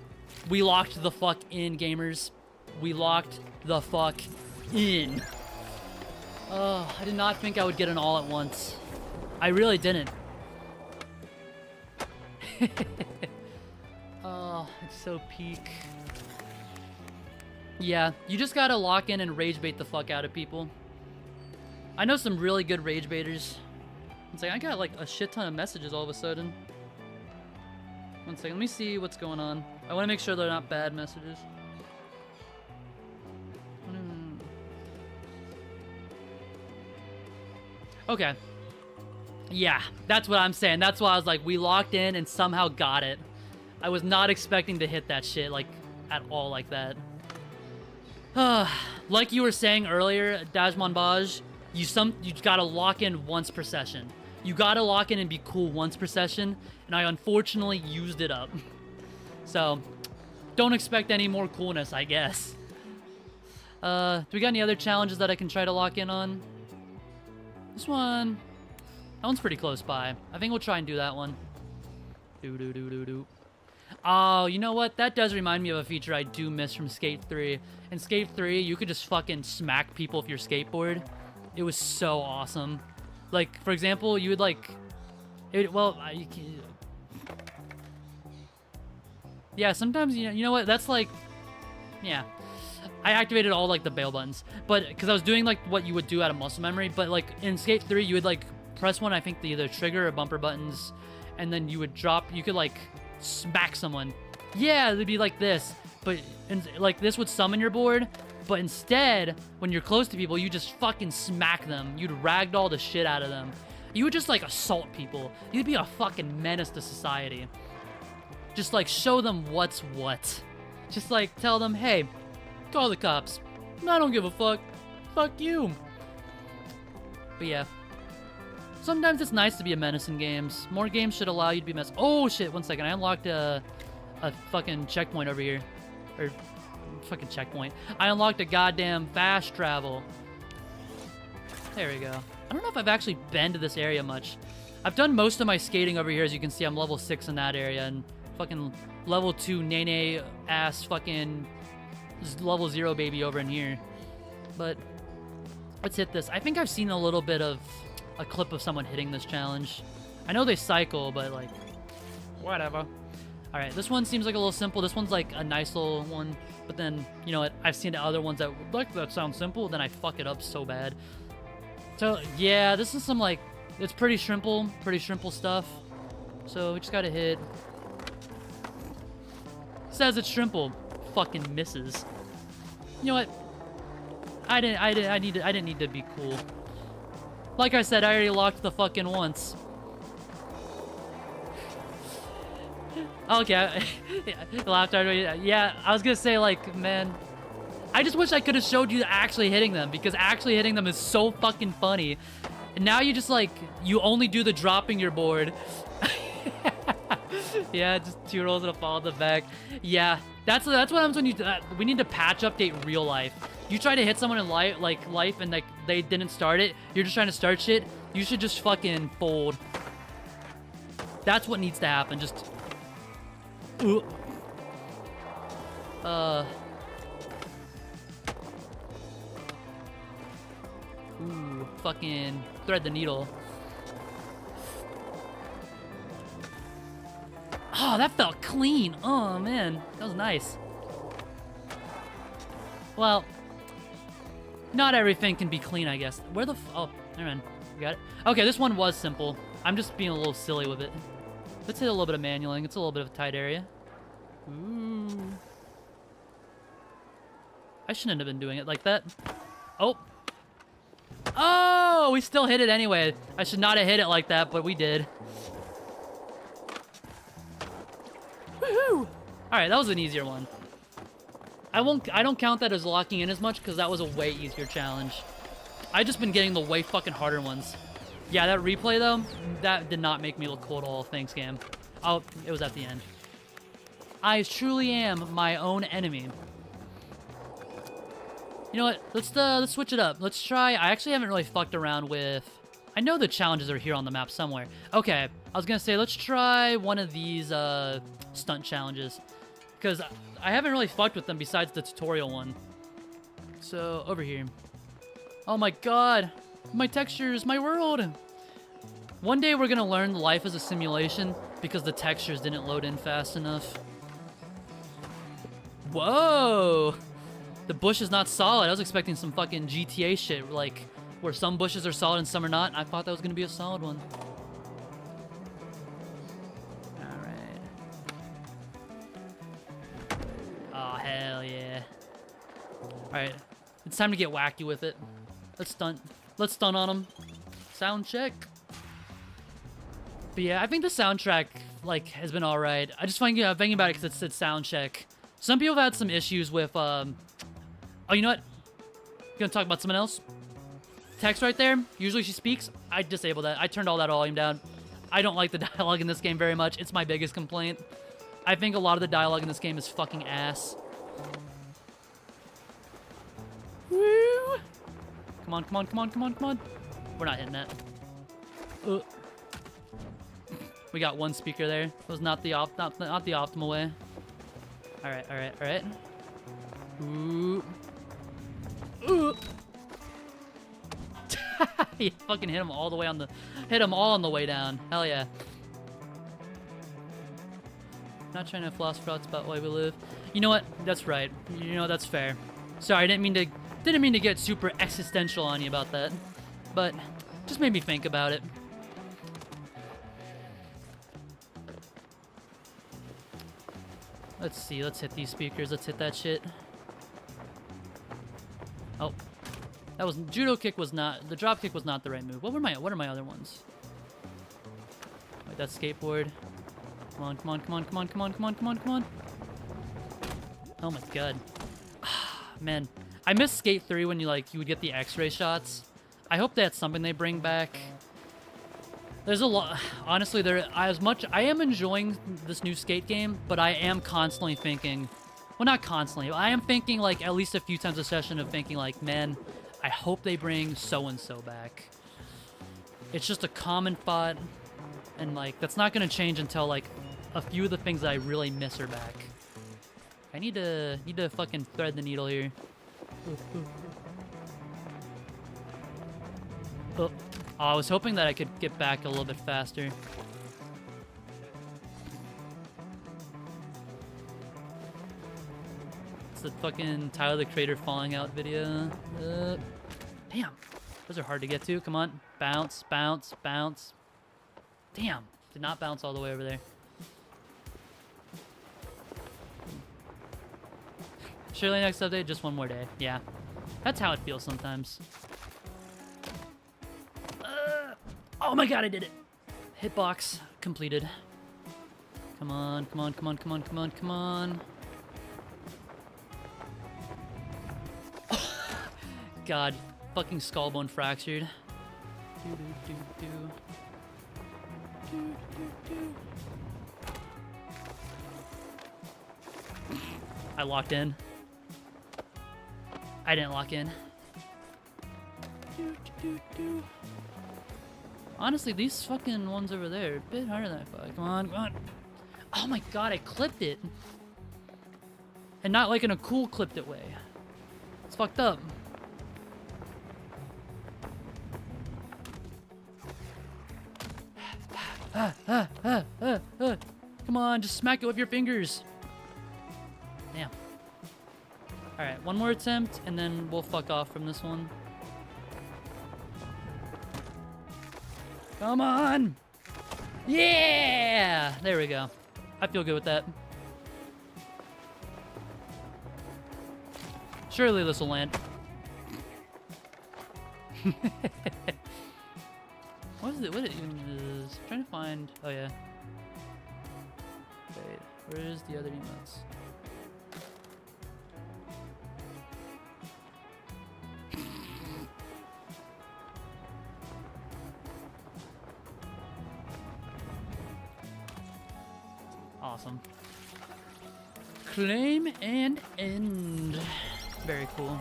We locked the fuck in, gamers. We locked the fuck in. Oh, I did not think I would get an all at once. I really didn't. Oh, it's so peak. Yeah, you just gotta lock in and rage bait the fuck out of people. I know some really good rage baiters. It's like, I got like a shit ton of messages all of a sudden. One second, let me see what's going on. I want to make sure they're not bad messages. Okay. Yeah, that's what I'm saying. That's why I was like, we locked in and somehow got it. I was not expecting to hit that shit, like, at all like that. Like you were saying earlier, Dajmon Baj, you gotta lock in once per session. You gotta lock in and be cool once per session, and I unfortunately used it up. So, don't expect any more coolness, I guess. Do we got any other challenges that I can try to lock in on? This one... That one's pretty close by. I think we'll try and do that one. Oh, you know what? That does remind me of a feature I do miss from Skate 3. In Skate 3, you could just fucking smack people with your skateboard. It was so awesome. Like, for example, you would like... Yeah, sometimes, you know what? That's like... Yeah. I activated all, like, the bail buttons. But, because I was doing, like, what you would do out of muscle memory. But, like, in Skate 3, you would, like, press one, I think, either trigger or bumper buttons. And then you would drop... You could, like, smack someone. Yeah, it'd be like this. But, like, this would summon your board. But instead, when you're close to people, you just fucking smack them. You'd ragdoll the shit out of them. You would just, like, assault people. You'd be a fucking menace to society. Just, like, show them what's what. Just, like, tell them, hey, call the cops. I don't give a fuck. Fuck you. But yeah. Sometimes it's nice to be a menace in games. More games should allow you to be a menace. Oh, shit. 1 second. I unlocked a fucking checkpoint over here. Or, fucking checkpoint. I unlocked a goddamn fast travel. There we go. I don't know if I've actually been to this area much. I've done most of my skating over here. As you can see, I'm level 6 in that area, and fucking level 2 Nene ass fucking level 0 baby over in here. But let's hit this. I think I've seen a little bit of a clip of someone hitting this challenge. I know they cycle, but like, whatever. All right, this one seems like a little simple. This one's like a nice little one, but then, you know what? I've seen the other ones that like that sound simple, then I fuck it up so bad. So yeah, this is some like, it's pretty shrimple stuff. So we just gotta hit. Says it's shrimple, fucking misses. You know what? I didn't need to be cool. Like I said, I already locked the fucking once. Okay, laughed already. Yeah, I was gonna say, like, man, I just wish I could have showed you actually hitting them, because actually hitting them is so fucking funny. And now you just like, you only do the dropping your board. Yeah, just 2 rolls and a fall in the back. Yeah, that's what happens when you. We need to patch update real life. You try to hit someone in life, and like they didn't start it. You're just trying to start shit. You should just fucking fold. That's what needs to happen. Just. Ooh, fucking thread the needle. Oh, that felt clean. Oh, man. That was nice. Well, not everything can be clean, I guess. Where the oh, never mind. We got it. Okay, this one was simple. I'm just being a little silly with it. Let's hit a little bit of manualing. It's a little bit of a tight area. Ooh. I shouldn't have been doing it like that. Oh. Oh, we still hit it anyway. I should not have hit it like that, but we did. Woohoo! All right, that was an easier one. I don't count that as locking in as much because that was a way easier challenge. I've just been getting the way fucking harder ones. Yeah, that replay though, that did not make me look cool at all. Thanks, game. Oh, it was at the end. I truly am my own enemy. You know what? Let's switch it up. Let's try. I actually haven't really fucked around with. I know the challenges are here on the map somewhere. Okay, I was gonna say let's try one of these stunt challenges because I haven't really fucked with them besides the tutorial one. So over here. Oh my god, my textures, my world. One day we're gonna learn life as a simulation because the textures didn't load in fast enough. Whoa! The bush is not solid. I was expecting some fucking GTA shit, like where some bushes are solid and some are not. I thought that was gonna be a solid one. Alright. Oh, hell yeah. Alright. It's time to get wacky with it. Let's stunt. Let's stunt on them. Sound check. But yeah, I think the soundtrack, like, has been alright. I just find thinking about it because it said sound check. Some people have had some issues with, oh, you know what? Gonna talk about someone else? Text right there. Usually she speaks. I disabled that. I turned all that volume down. I don't like the dialogue in this game very much. It's my biggest complaint. I think a lot of the dialogue in this game is fucking ass. Woo! Come on, come on, come on, come on, come on. We're not hitting that. We got one speaker there. It was not the not the optimal way. All right, all right, all right. Ooh. Ooh. You fucking hit him all the way on the, hit him all on the way down. Hell yeah. Not trying to floss frauds about why we live. You know what? That's right. You know, that's fair. Sorry, I didn't mean to get super existential on you about that, but just made me think about it. Let's see. Let's hit these speakers. Let's hit that shit. Oh, that was judo kick. Was not the drop kick. Was not the right move. What are my other ones? Wait, that's skateboard. Come on, come on, come on, come on, come on, come on, come on, come on. Oh my god, man. I miss Skate 3 when you would get the X-ray shots. I hope that's something they bring back. There's a lot, honestly, I am enjoying this new Skate game, but I am constantly thinking, well, not constantly, but I am thinking like at least a few times a session of thinking like, man, I hope they bring so-and-so back. It's just a common thought, and like that's not gonna change until like a few of the things that I really miss are back. I need to fucking thread the needle here. Oh, I was hoping that I could get back a little bit faster. It's the fucking Tyler the Creator falling out video. Damn. Those are hard to get to. Come on. Bounce, bounce, bounce. Damn. Did not bounce all the way over there. Surely next update, just one more day. Yeah. That's how it feels sometimes. Oh my god, I did it. Hitbox completed. Come on, come on, come on, come on, come on, come on. God, fucking skull bone fractured. I locked in. I didn't lock in. Honestly, these fucking ones over there are a bit harder than I thought. Come on, come on. Oh my god, I clipped it. And not like in a cool clipped it way. It's fucked up. Come on, just smack it with your fingers. Damn. Alright, one more attempt, and then we'll fuck off from this one. Come on! Yeah! There we go. I feel good with that. Surely this will land. What is it? What it even is? I'm trying to find. Oh yeah. Wait, where is the other emotes? Awesome. Claim and end. Very cool.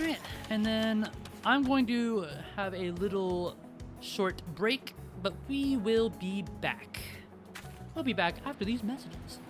Alright, and then I'm going to have a little short break, but we will be back. We'll be back after these messages.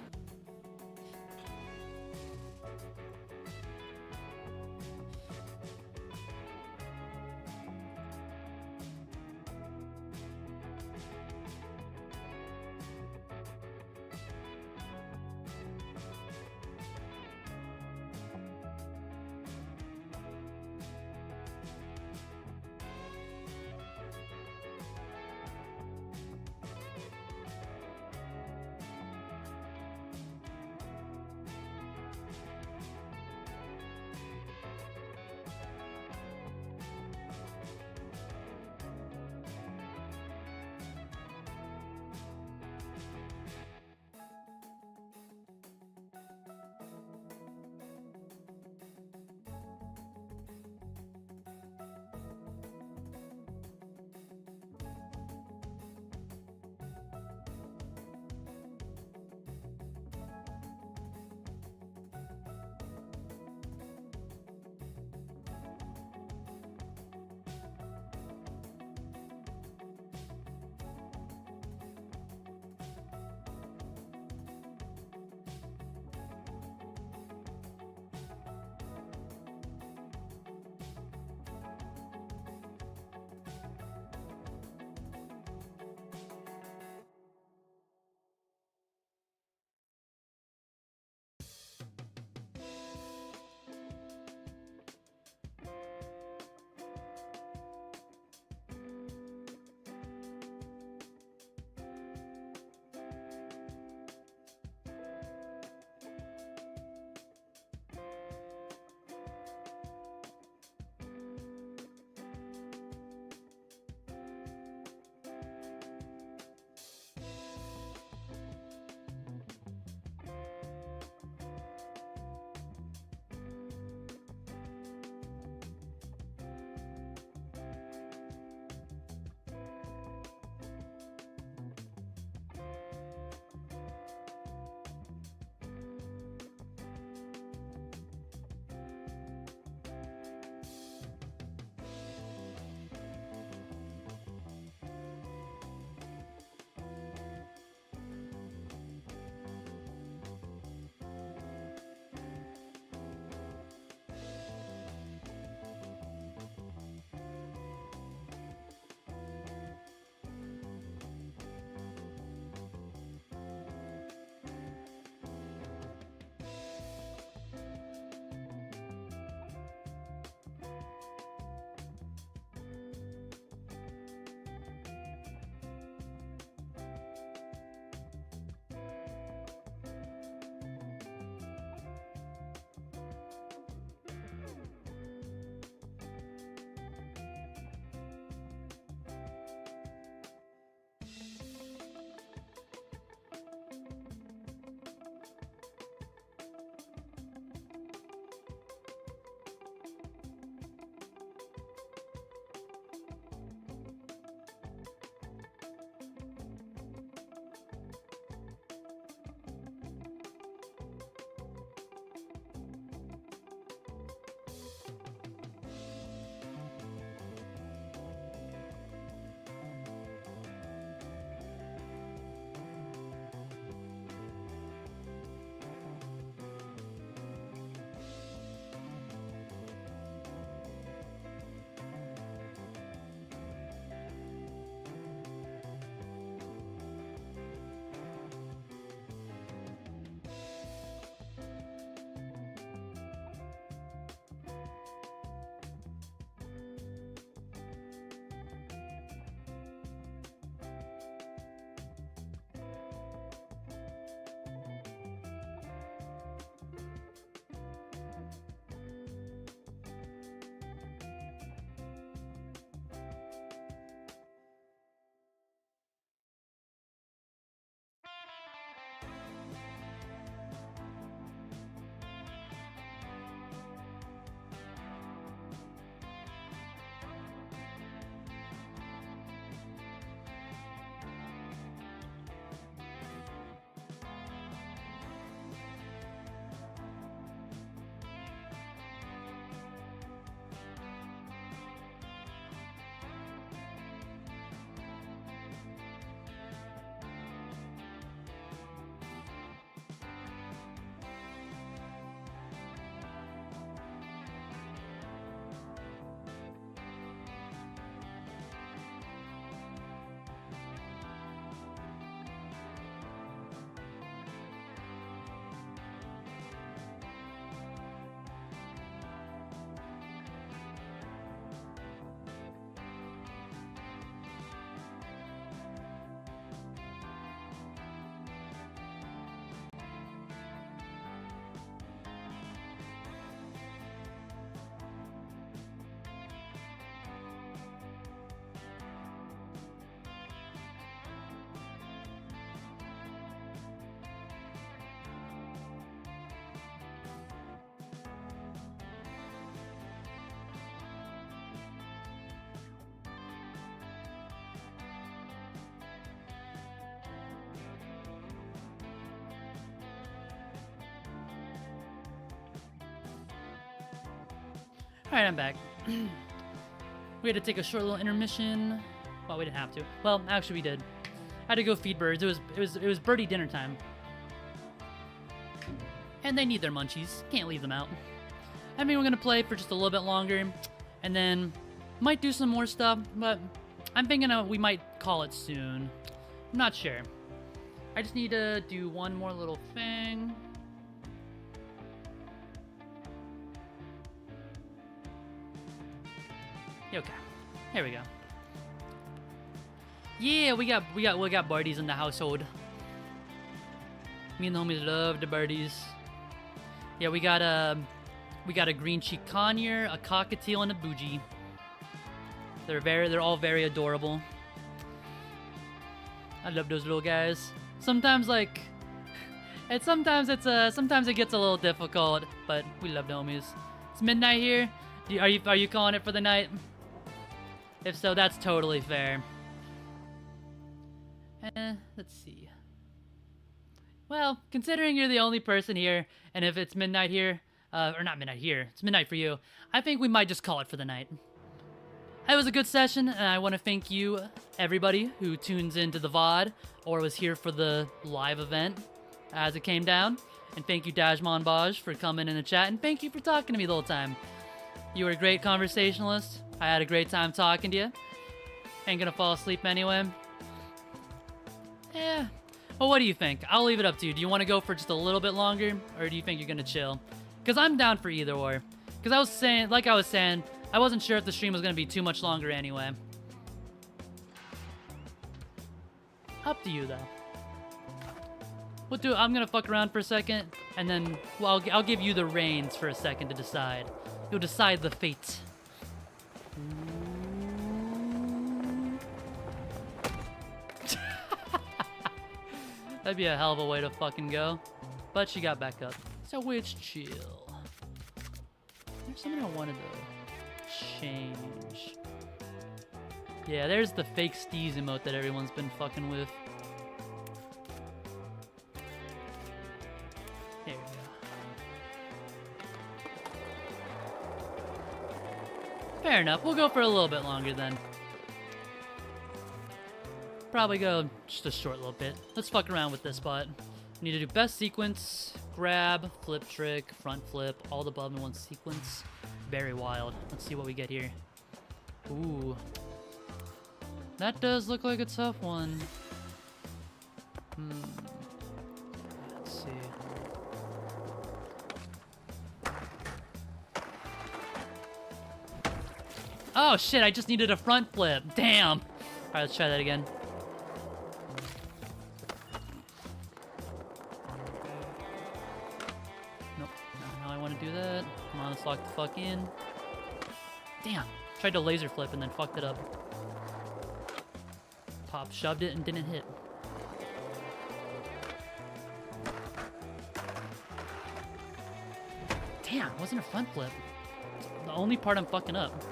Alright, I'm back. We had to take a short little intermission. Well, we didn't have to. Well, actually we did. I had to go feed birds. It was birdie dinner time. And they need their munchies. Can't leave them out. I mean, we're gonna play for just a little bit longer, and then might do some more stuff, but I'm thinking we might call it soon. I'm not sure. I just need to do one more little thing. Okay, here we go. Yeah, we got birdies in the household. Me and the homies love the birdies. Yeah, we got a green cheek conure, a cockatiel, and a bougie. They're all very adorable. I love those little guys. Sometimes sometimes it gets a little difficult, but we love the homies. It's midnight here. Are you calling it for the night? If so, that's totally fair. Let's see. Well, considering you're the only person here, and if it's midnight here, or not midnight here, it's midnight for you, I think we might just call it for the night. It was a good session, and I want to thank you, everybody who tunes into the VOD, or was here for the live event as it came down. And thank you, Dajmon Baj, for coming in the chat, and thank you for talking to me the whole time. You were a great conversationalist. I had a great time talking to you. Ain't gonna fall asleep anyway. Yeah. Well, what do you think? I'll leave it up to you. Do you want to go for just a little bit longer, or do you think you're gonna chill? Because I'm down for either or. Because I was saying, I wasn't sure if the stream was gonna be too much longer anyway. Up to you though. I'm gonna fuck around for a second, and then I'll give you the reins for a second to decide. You'll decide the fate. That'd be a hell of a way to fucking go. But she got back up. So it's chill. There's something I wanted to change. Yeah, there's the fake Steez emote that everyone's been fucking with. There we go. Fair enough. We'll go for a little bit longer then. Probably go just a short little bit. Let's fuck around with this spot. We need to do best sequence, grab, flip trick, front flip, all the above in one sequence. Very wild. Let's see what we get here. Ooh. That does look like a tough one. Let's see. Oh shit, I just needed a front flip. Damn. Alright, let's try that again. Do that. Come on, let's lock the fuck in. Damn. Tried to laser flip and then fucked it up. Pop shoved it and didn't hit. Damn, it wasn't a front flip. It's the only part I'm fucking up.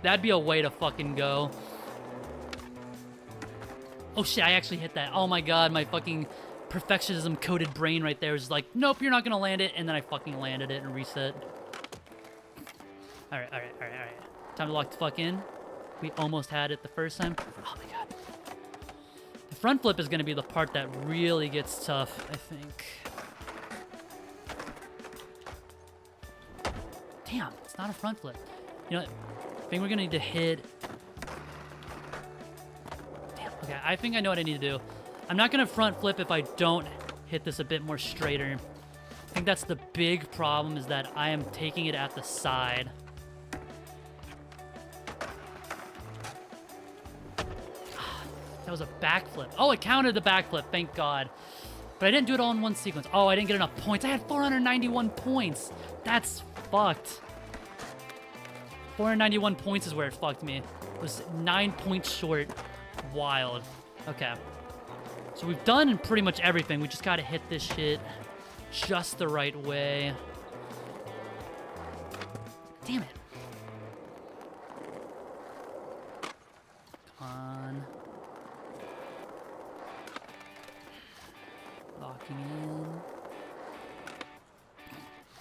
That'd be a way to fucking go. Oh shit, I actually hit that. Oh my god, my fucking perfectionism-coated brain right there was like, nope, you're not gonna land it, and then I fucking landed it and reset. Alright. Time to lock the fuck in. We almost had it the first time. Oh my god. The front flip is gonna be the part that really gets tough, I think. Damn, it's not a front flip. You know what? I think we're gonna need to hit... Okay, I think I know what I need to do. I'm not going to front flip if I don't hit this a bit more straighter. I think that's the big problem, is that I am taking it at the side. That was a backflip. Oh, it counted the backflip, thank God. But I didn't do it all in one sequence. Oh, I didn't get enough points. I had 491 points. That's fucked. 491 points is where it fucked me. It was 9 points short. Wild. Okay. So we've done pretty much everything. We just gotta hit this shit just the right way. Damn it. Come on. Locking in.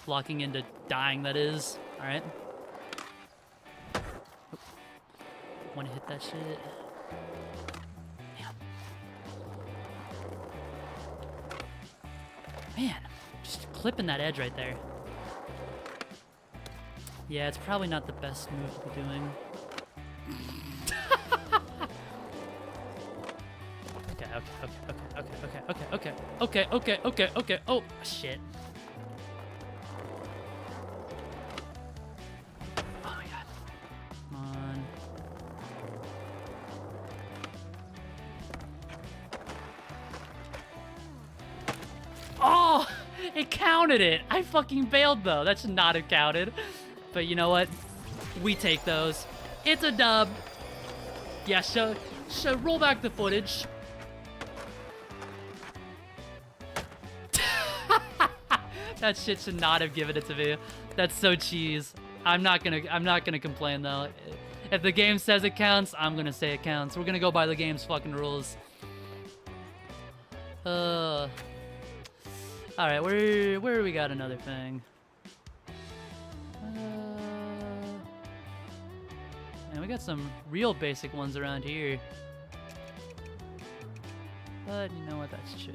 Locking into dying, that is. Alright. Want to hit that shit. Damn. Man, just clipping that edge right there. Yeah, it's probably not the best move to be doing. Okay. Oh, shit. Oh my god. Come on. Oh, it counted it. I fucking bailed though. That should not have counted. But you know what? We take those. It's a dub. Yeah, roll back the footage. That shit should not have given it to me. That's so cheese. I'm not gonna complain though. If the game says it counts, I'm gonna say it counts. We're gonna go by the game's fucking rules. All right, where we got another thing? And we got some real basic ones around here. But you know what? That's chill.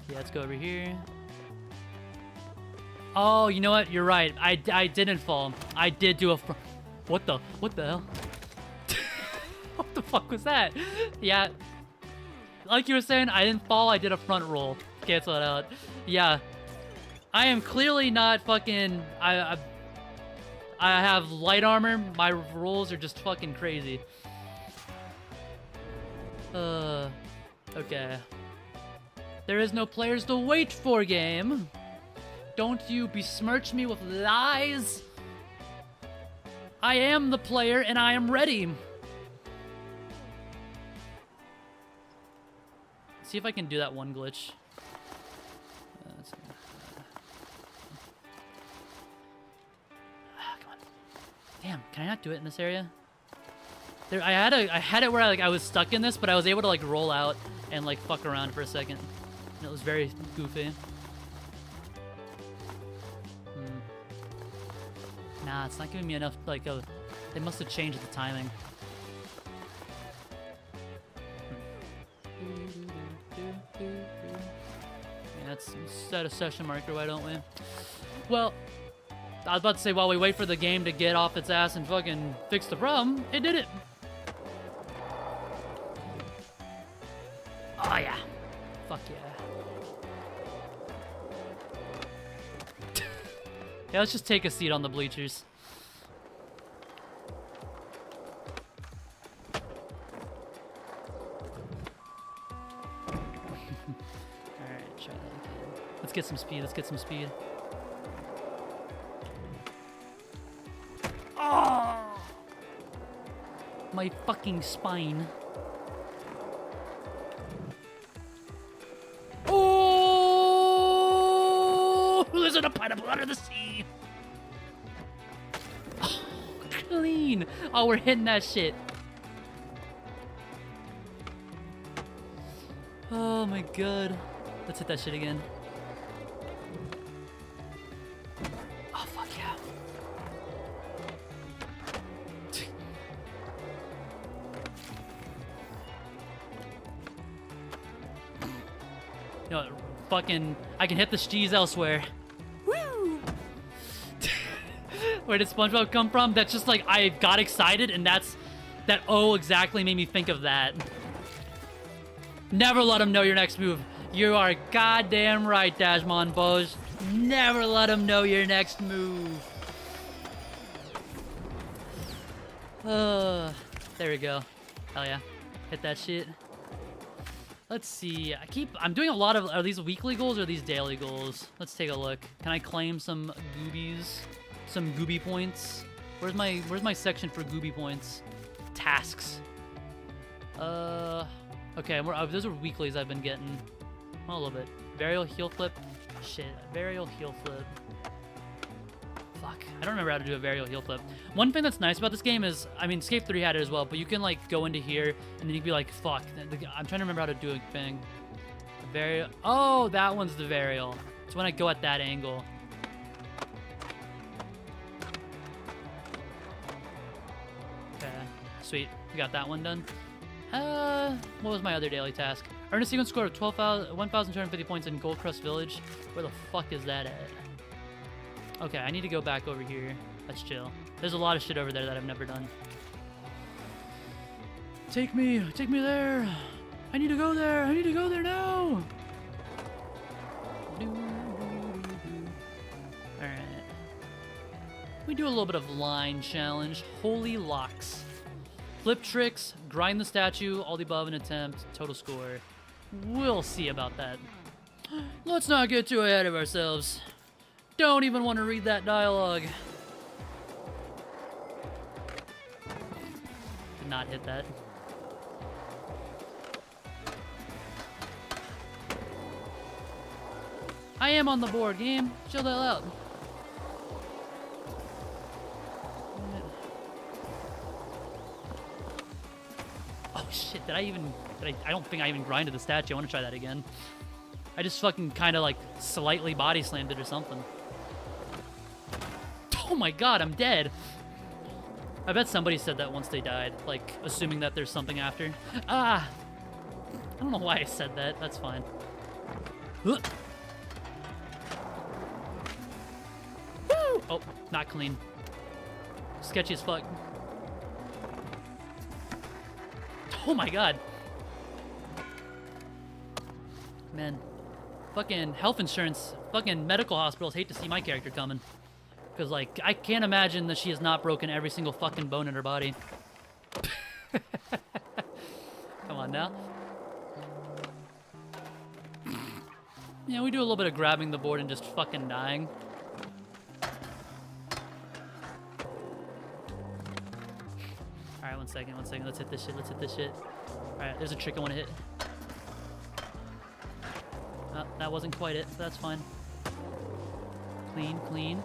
Yeah, let's go over here. Oh, you know what? You're right. I didn't fall. I did do a what the hell? What the fuck was that? Yeah. Like you were saying, I didn't fall. I did a front roll. Cancel it out. Yeah. I am clearly not fucking... I have light armor. My rolls are just fucking crazy. Okay. There is no players to wait for, game. Don't you besmirch me with lies. I am the player and I am ready. See if I can do that one glitch. Come on. Damn, can I not do it in this area? There, I had it where I was stuck in this, but I was able to like roll out and like fuck around for a second. And it was very goofy. Nah, it's not giving me enough, like, they must have changed the timing. Yeah, let's set a session marker, why don't we? Well, I was about to say, while we wait for the game to get off its ass and fucking fix the problem, it did it. Oh, yeah. Fuck yeah. Yeah, let's just take a seat on the bleachers. Alright, try that again. Let's get some speed, let's get some speed. Oh! My fucking spine. Oh! There's a pineapple under the sea! Oh, clean! Oh, we're hitting that shit. Oh my god. Let's hit that shit again. Oh, fuck yeah. You know, fucking, I can hit the steez elsewhere. Woo! Where did SpongeBob come from? That's just like, I got excited and that exactly made me think of that. Never let him know your next move. You are goddamn right, Dashmon Boj. Never let him know your next move. There we go. Hell yeah. Hit that shit. Let's see. I'm doing a lot of, are these weekly goals or are these daily goals? Let's take a look. Can I claim some goobies? Some gooby points? Where's my section for gooby points? Tasks. Okay, those are weeklies I've been getting. A little bit. Varial heel flip. Shit. Varial heel flip. fuck. I don't remember how to do a varial heel flip. One thing that's nice about this game is, I mean, Skate 3 had it as well, but you can, like, go into here, and then you can be like, fuck. I'm trying to remember how to do a thing. A varial. Oh, that one's the varial. It's when I go at that angle. Okay, sweet. We got that one done. What was my other daily task? Earn a sequence score of 1,250 points in Gold Crust Village. Where the fuck is that at? Okay, I need to go back over here. Let's chill. There's a lot of shit over there that I've never done. Take me there. I need to go there. I need to go there now. Alright. We do a little bit of line challenge. Holy locks. Flip tricks, grind the statue, all the above an attempt, total score. We'll see about that. Let's not get too ahead of ourselves. Don't even want to read that dialogue. Did not hit that. I am on the board, game. Chill the hell out. Oh shit, I don't think I even grinded the statue. I want to try that again. I just fucking kind of like slightly body slammed it or something. Oh my god, I'm dead. I bet somebody said that once they died, like assuming that there's something after. Ah! I don't know why I said that. That's fine. Woo! Oh, not clean. Sketchy as fuck. Oh my god. Man. Fucking health insurance, fucking medical hospitals hate to see my character coming. Because, like, I can't imagine that she has not broken every single fucking bone in her body. Come on now. Yeah, we do a little bit of grabbing the board and just fucking dying. Alright, one second. Let's hit this shit. Alright, there's a trick I want to hit. Oh, that wasn't quite it, but that's fine. Clean. Clean.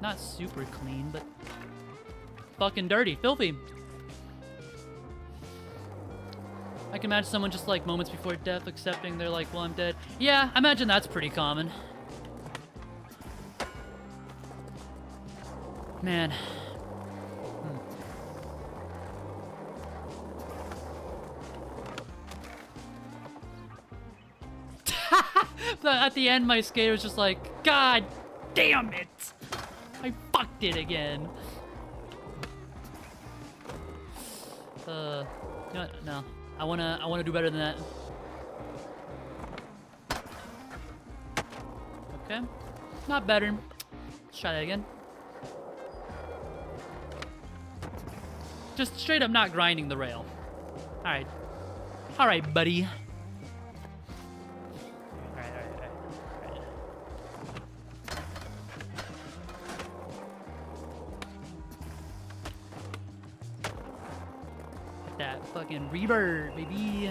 Not super clean, but fucking dirty, filthy. I can imagine someone just like moments before death accepting they're like, well, I'm dead. Yeah, I imagine that's pretty common. Man. At the end, my skater was just like, God damn it! I fucked it again. You know what? No. I wanna do better than that. Okay. Not better. Let's try that again. Just straight up not grinding the rail. Alright. Alright, buddy. Alright. That fucking reverb, baby.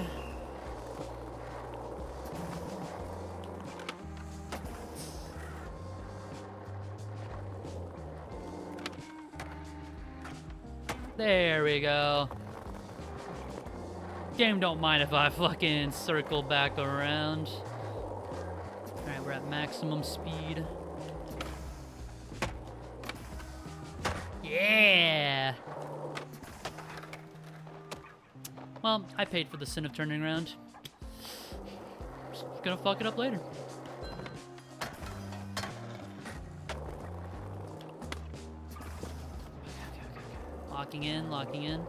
There we go. Game don't mind if I fucking circle back around. Alright, we're at maximum speed. Yeah! Well, I paid for the sin of turning around. Just gonna fuck it up later. Locking in.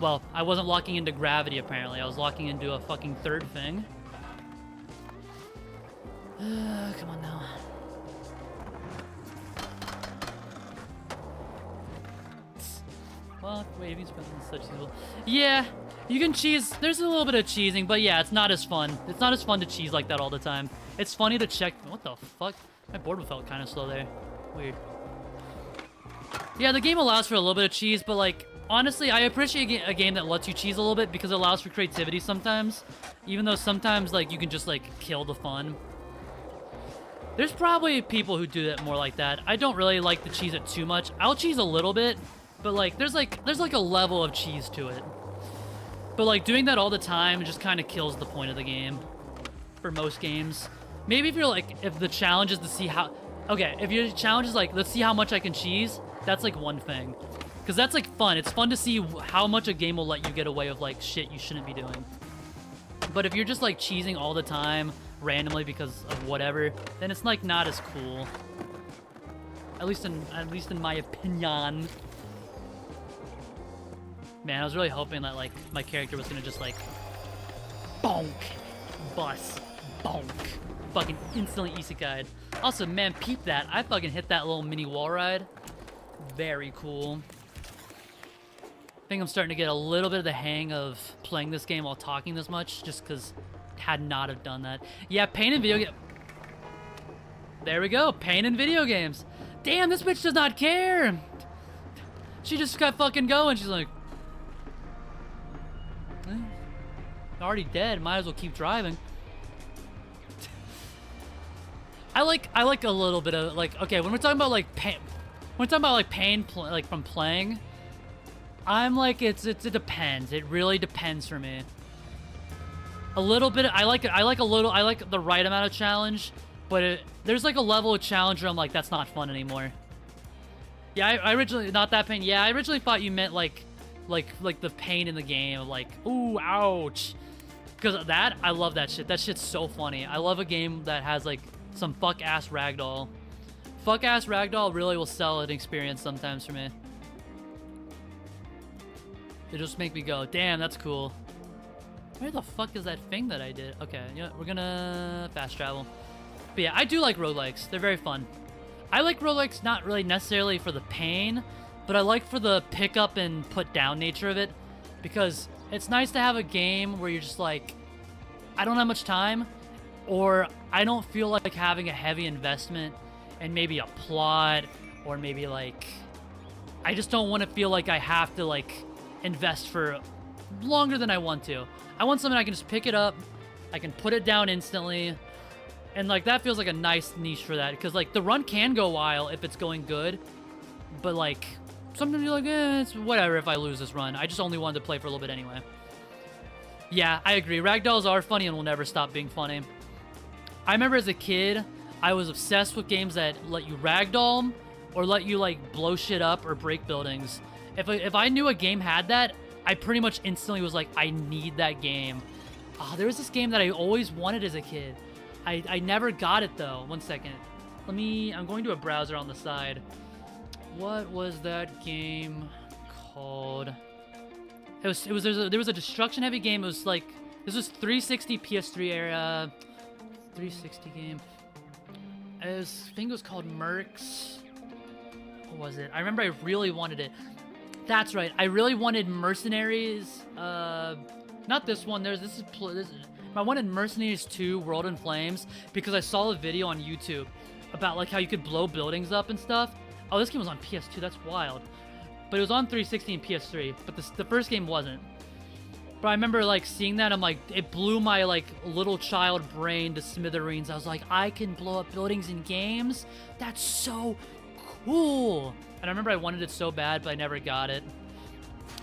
Well, I wasn't locking into gravity, apparently. I was locking into a fucking third thing. Come on now. Well, waving's such evil. Yeah, you can cheese. There's a little bit of cheesing, but yeah, it's not as fun. It's not as fun to cheese like that all the time. It's funny to check. What the fuck? My board felt kind of slow there. Weird. Yeah, the game allows for a little bit of cheese, but like, honestly, I appreciate a game that lets you cheese a little bit because it allows for creativity sometimes. Even though sometimes, like, you can just, like, kill the fun. There's probably people who do that more like that. I don't really like to cheese it too much. I'll cheese a little bit, but like, there's like a level of cheese to it. But like, doing that all the time just kind of kills the point of the game. For most games. Maybe if you're like, if the challenge is to see how... Okay, if your challenge is like, let's see how much I can cheese, that's like one thing. Because that's like fun. It's fun to see how much a game will let you get away with like shit you shouldn't be doing. But if you're just like cheesing all the time, randomly because of whatever, then it's like not as cool. At least in my opinion. Man, I was really hoping that like my character was gonna just like bonk, bust, bonk, fucking instantly isekai'd. Also, man, peep that. I fucking hit that little mini wall ride. Very cool. I think I'm starting to get a little bit of the hang of playing this game while talking this much, just because had not have done that. Yeah, pain in video game. There we go, pain in video games. Damn, this bitch does not care. She just got fucking going. She's like, already dead. Might as well keep driving. I like a little bit of like, okay, when we're talking about like pain, like from playing, I'm like it depends. It really depends for me. A little bit. I like the right amount of challenge, but there's like a level of challenge where I'm like, that's not fun anymore. Yeah, I originally, not that pain. Yeah, I originally thought you meant like the pain in the game, like, ooh, ouch. Because of that, I love that shit. That shit's so funny. I love a game that has like some fuck-ass ragdoll. Fuck-ass ragdoll really will sell an experience sometimes for me. It just make me go, damn, that's cool. Where the fuck is that thing that I did? Okay, you know, we're gonna fast travel. But yeah, I do like roguelikes. They're very fun. I like roguelikes not really necessarily for the pain, but I like for the pick up and put down nature of it. Because it's nice to have a game where you're just like, I don't have much time, or I don't feel like having a heavy investment and maybe a plot, or maybe like, I just don't want to feel like I have to like invest for longer than I want to. I want something I can just pick it up, I can put it down instantly, and like that feels like a nice niche for that, because like the run can go a while if it's going good, but like sometimes you're like, it's whatever if I lose this run. I just only wanted to play for a little bit anyway. Yeah, I agree. Ragdolls are funny and will never stop being funny. I remember as a kid, I was obsessed with games that let you ragdoll or let you like blow shit up or break buildings. If I knew a game had that, I pretty much instantly was like, I need that game. Oh, there was this game that I always wanted as a kid. I never got it though. One second. I'm going to a browser on the side. What was that game called? There was a destruction heavy game. It was like, this was 360 PS3 era 360 game. I think it was called Mercs. What was it? I remember I really wanted it. That's right. I really wanted Mercenaries. Not this one. I wanted Mercenaries 2 World in Flames because I saw a video on YouTube about like how you could blow buildings up and stuff. Oh, this game was on PS2. That's wild. But it was on 360 and PS3. But the first game wasn't. But I remember like seeing that. I'm like, it blew my like little child brain to smithereens. I was like, I can blow up buildings in games? That's so cool. And I remember I wanted it so bad, but I never got it.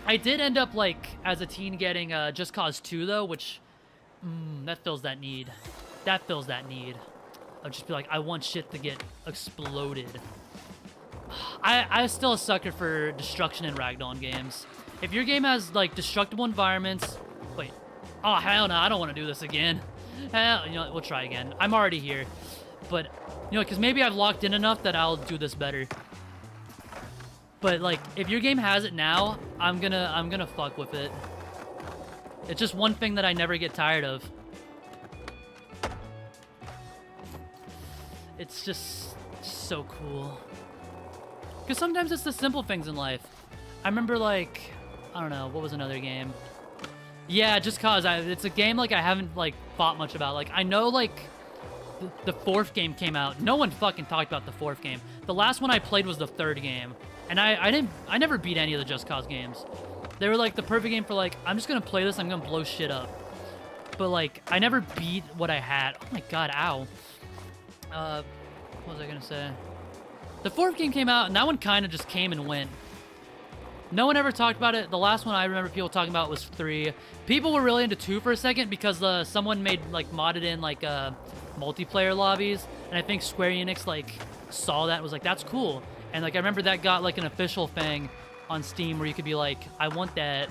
I did end up like as a teen getting Just Cause 2 though, which that fills that need. That fills that need. I'll just be like, I want shit to get exploded. I'm still a sucker for destruction in ragdoll games. If your game has like destructible environments, wait, oh hell no, I don't want to do this again. Hell, you know, we'll try again. I'm already here, but you know, because maybe I've locked in enough that I'll do this better. But like, if your game has it now, I'm gonna fuck with it. It's just one thing that I never get tired of. It's just so cool. Because sometimes it's the simple things in life. I remember like, I don't know, what was another game? Yeah, Just Cause. It's a game like I haven't like thought much about. Like I know like the fourth game came out. No one fucking talked about the fourth game. The last one I played was the third game, and I never beat any of the Just Cause games. They were like the perfect game for like, I'm just gonna play this, I'm gonna blow shit up. But like, I never beat what I had. Oh my god, ow. What was I gonna say? The fourth game came out, and that one kind of just came and went. No one ever talked about it. The last one I remember people talking about was 3. People were really into 2 for a second because someone made like modded in like multiplayer lobbies, and I think Square Enix like saw that and was like, that's cool. And like I remember that got like an official thing on Steam where you could be like, I want that,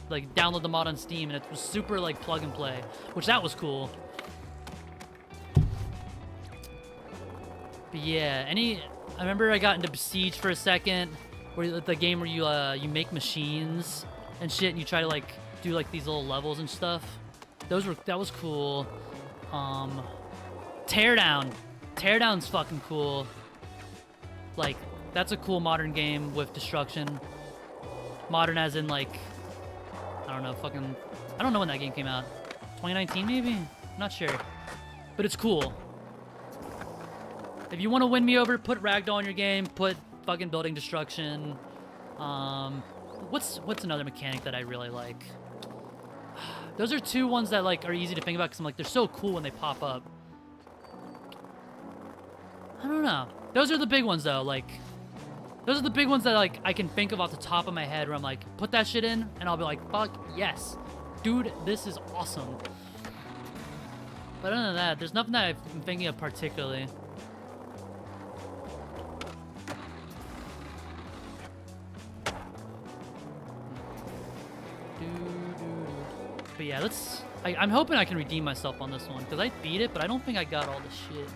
like download the mod on Steam, and it was super like plug and play, which that was cool. But yeah, I remember I got into Besiege for a second, where the game where you make machines and shit, and you try to like do like these little levels and stuff. That was cool. Teardown. Teardown's fucking cool. Like, that's a cool modern game with destruction. Modern as in like, I don't know when that game came out. 2019 maybe? I'm not sure. But it's cool. If you want to win me over, put Ragdoll in your game, put fucking building destruction. What's another mechanic that I really like? Those are 2 ones that like are easy to think about because I'm like, they're so cool when they pop up. I don't know. Those are the big ones though. Like, those are the big ones that like I can think of off the top of my head where I'm like, put that shit in, and I'll be like, fuck yes, dude, this is awesome. But other than that, there's nothing that I'm thinking of particularly. But yeah, I'm hoping I can redeem myself on this one, because I beat it, but I don't think I got all the shit.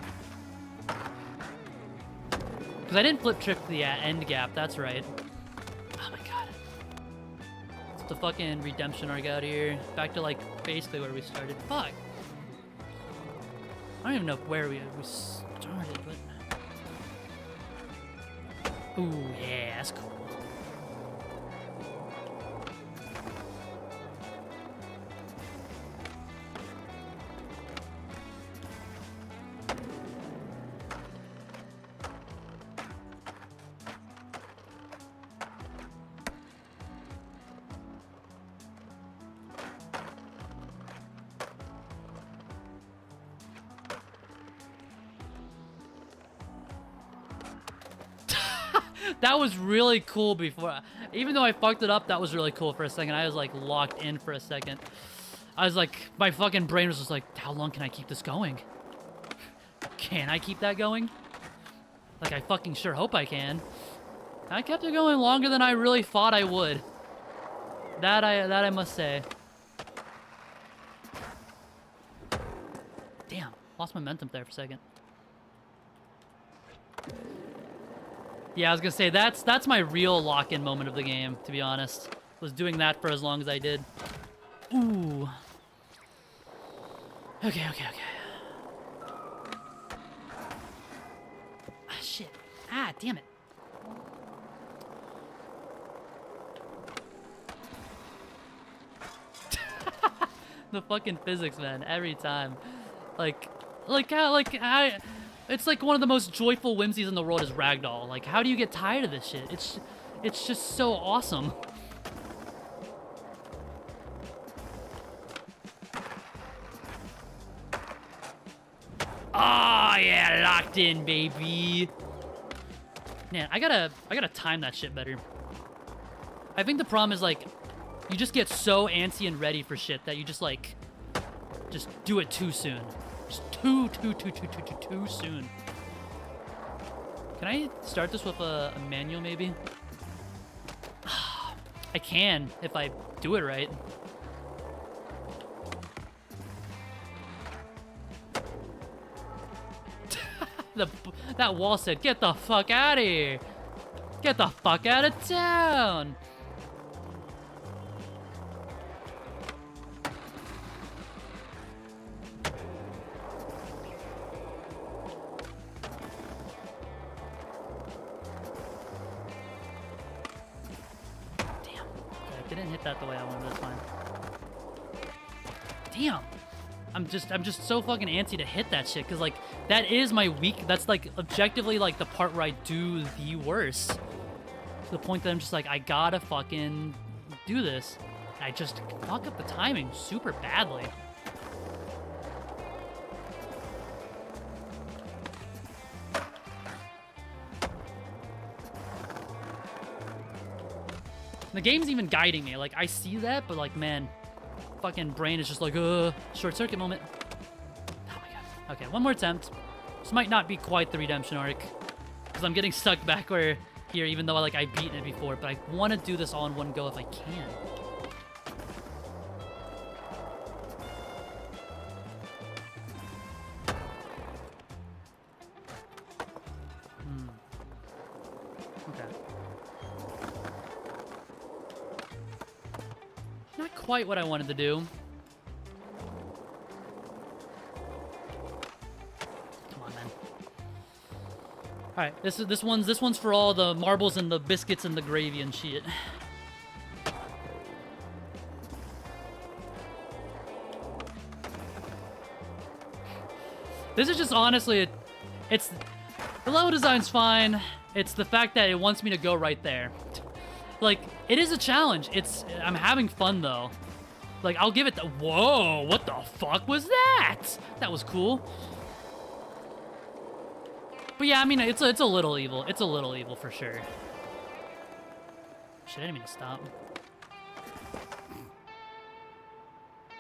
Because I didn't flip trip the end gap, that's right. Oh my god. It's the fucking redemption arc out here. Back to like, basically where we started. Fuck. I don't even know where we started, but... Ooh, yeah, that's cool. That was really cool before. Even though I fucked it up, that was really cool for a second. I was like locked in for a second. I was like, my fucking brain was just like, how long can I keep this going? Can I keep that going? Like, I fucking sure hope I can. I kept it going longer than I really thought I would. That I must say. Damn, lost momentum there for a second. Yeah, I was gonna say, that's my real lock-in moment of the game, to be honest. Was doing that for as long as I did. Ooh. Okay. Ah, shit. Ah, damn it. The fucking physics, man, every time. It's like one of the most joyful whimsies in the world is Ragdoll. Like, how do you get tired of this shit? It's just so awesome. Oh yeah, locked in, baby. Man, I gotta time that shit better. I think the problem is like, you just get so antsy and ready for shit that you just do it too soon. Just too soon. Can I start this with a manual, maybe? I can, if I do it right. That wall said, get the fuck out of here! Get the fuck out of town! Didn't hit that the way I wanted this time. Damn. I'm just so fucking antsy to hit that shit, because like that is my weak. That's like objectively like the part where I do the worst. To the point that I'm just like, I gotta fucking do this. I just fuck up the timing super badly. The game's even guiding me. Like, I see that, but like, man, fucking brain is just like, short circuit moment. Oh my god. Okay, one more attempt. This might not be quite the redemption arc, because I'm getting stuck back where here, even though like I've beaten it before, but I want to do this all in one go if I can. Not quite what I wanted to do. Come on, man. All right, this one's for all the marbles and the biscuits and the gravy and shit. This is just honestly, it's the level design's fine. It's the fact that it wants me to go right there. Like, it is a challenge. I'm having fun, though. Like, I'll give it the... Whoa, what the fuck was that? That was cool. But yeah, I mean, it's a little evil. It's a little evil for sure. Shit, I didn't mean to stop.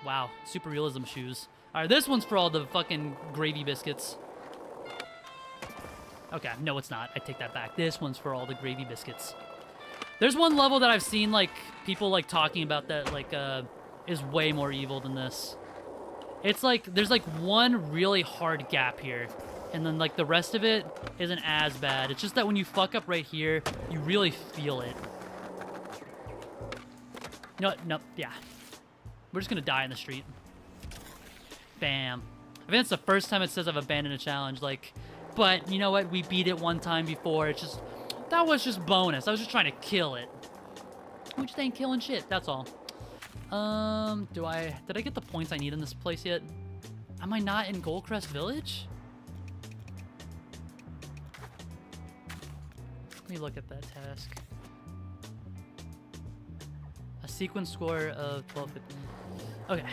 Wow, super realism shoes. All right, this one's for all the fucking gravy biscuits. Okay, no, it's not. I take that back. This one's for all the gravy biscuits. There's one level that I've seen, like, people, like, talking about that, like, is way more evil than this. It's, like, there's, like, one really hard gap here. And then, like, the rest of it isn't as bad. It's just that when you fuck up right here, you really feel it. No, yeah. We're just gonna die in the street. Bam. I think it's the first time it says I've abandoned a challenge, like... But, you know what? We beat it one time before. It's just... That was just bonus. I was just trying to kill it. We just ain't killing shit. That's all. Did I get the points I need in this place yet? Am I not in Goldcrest Village? Let me look at that task. A sequence score of 1250. Okay.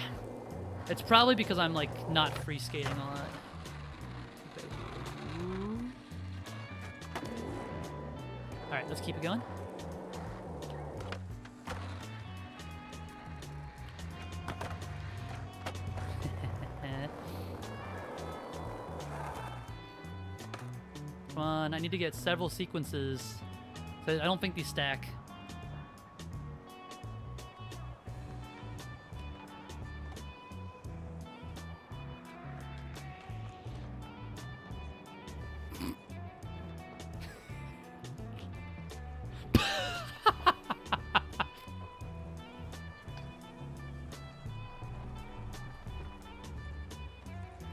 It's probably because I'm, like, not free skating a lot. Alright, let's keep it going. Come on, I need to get several sequences. I don't think these stack.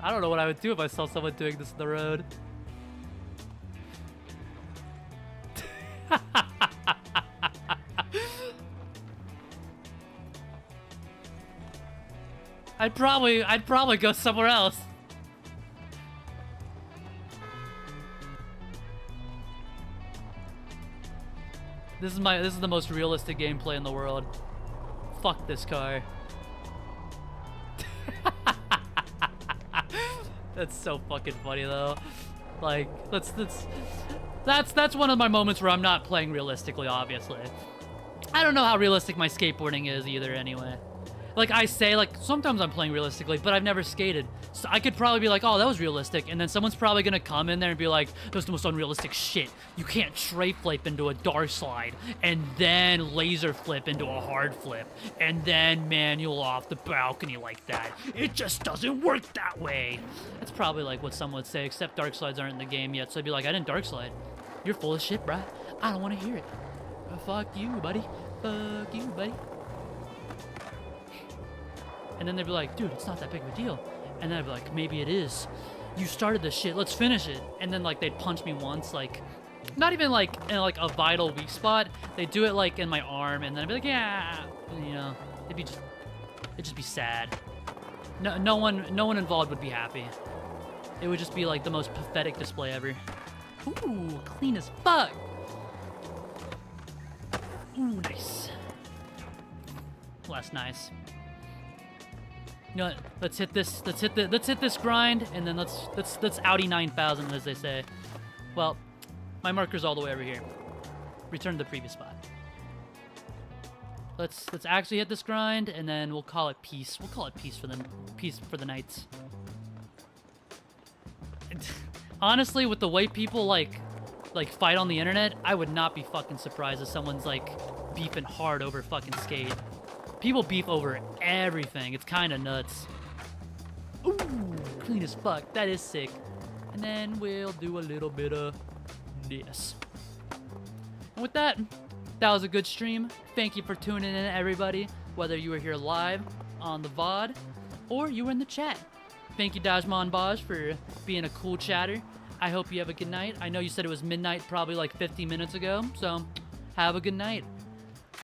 I don't know what I would do if I saw someone doing this in the road. I'd probably go somewhere else. This is the most realistic gameplay in the world. Fuck this car. That's so fucking funny though. Like, that's one of my moments where I'm not playing realistically, obviously. I don't know how realistic my skateboarding is either anyway. Like I say, like sometimes I'm playing realistically, but I've never skated. So I could probably be like, oh, that was realistic. And then someone's probably gonna come in there and be like, that's the most unrealistic shit. You can't tray flip into a dark slide and then laser flip into a hard flip and then manual off the balcony like that. It just doesn't work that way. That's probably like what someone would say, except dark slides aren't in the game yet. So I'd be like, I didn't dark slide. You're full of shit, bruh. I don't want to hear it. Fuck you, buddy. Fuck you, buddy. And then they'd be like, dude, it's not that big of a deal. And then I'd be like, maybe it is. You started this shit, let's finish it. And then like they'd punch me once, like, not even like in like a vital weak spot. They'd do it like in my arm, and then I'd be like, yeah, and, you know, it'd just be sad. No one involved would be happy. It would just be like the most pathetic display ever. Ooh, clean as fuck. Ooh, nice. Well, that's nice. You know what? Let's hit this. Let's hit this grind, and then let's Audi 9000, as they say. Well, my marker's all the way over here. Return to the previous spot. Let's actually hit this grind, and then we'll call it peace. We'll call it peace for the nights. Honestly, with the way people like fight on the internet, I would not be fucking surprised if someone's like beefing hard over fucking Skate. People beef over everything. It's kind of nuts. Ooh, clean as fuck. That is sick. And then we'll do a little bit of this. And with that, that was a good stream. Thank you for tuning in, everybody. Whether you were here live on the VOD or you were in the chat. Thank you, Dajmon Baj, for being a cool chatter. I hope you have a good night. I know you said it was midnight probably like 50 minutes ago, so have a good night.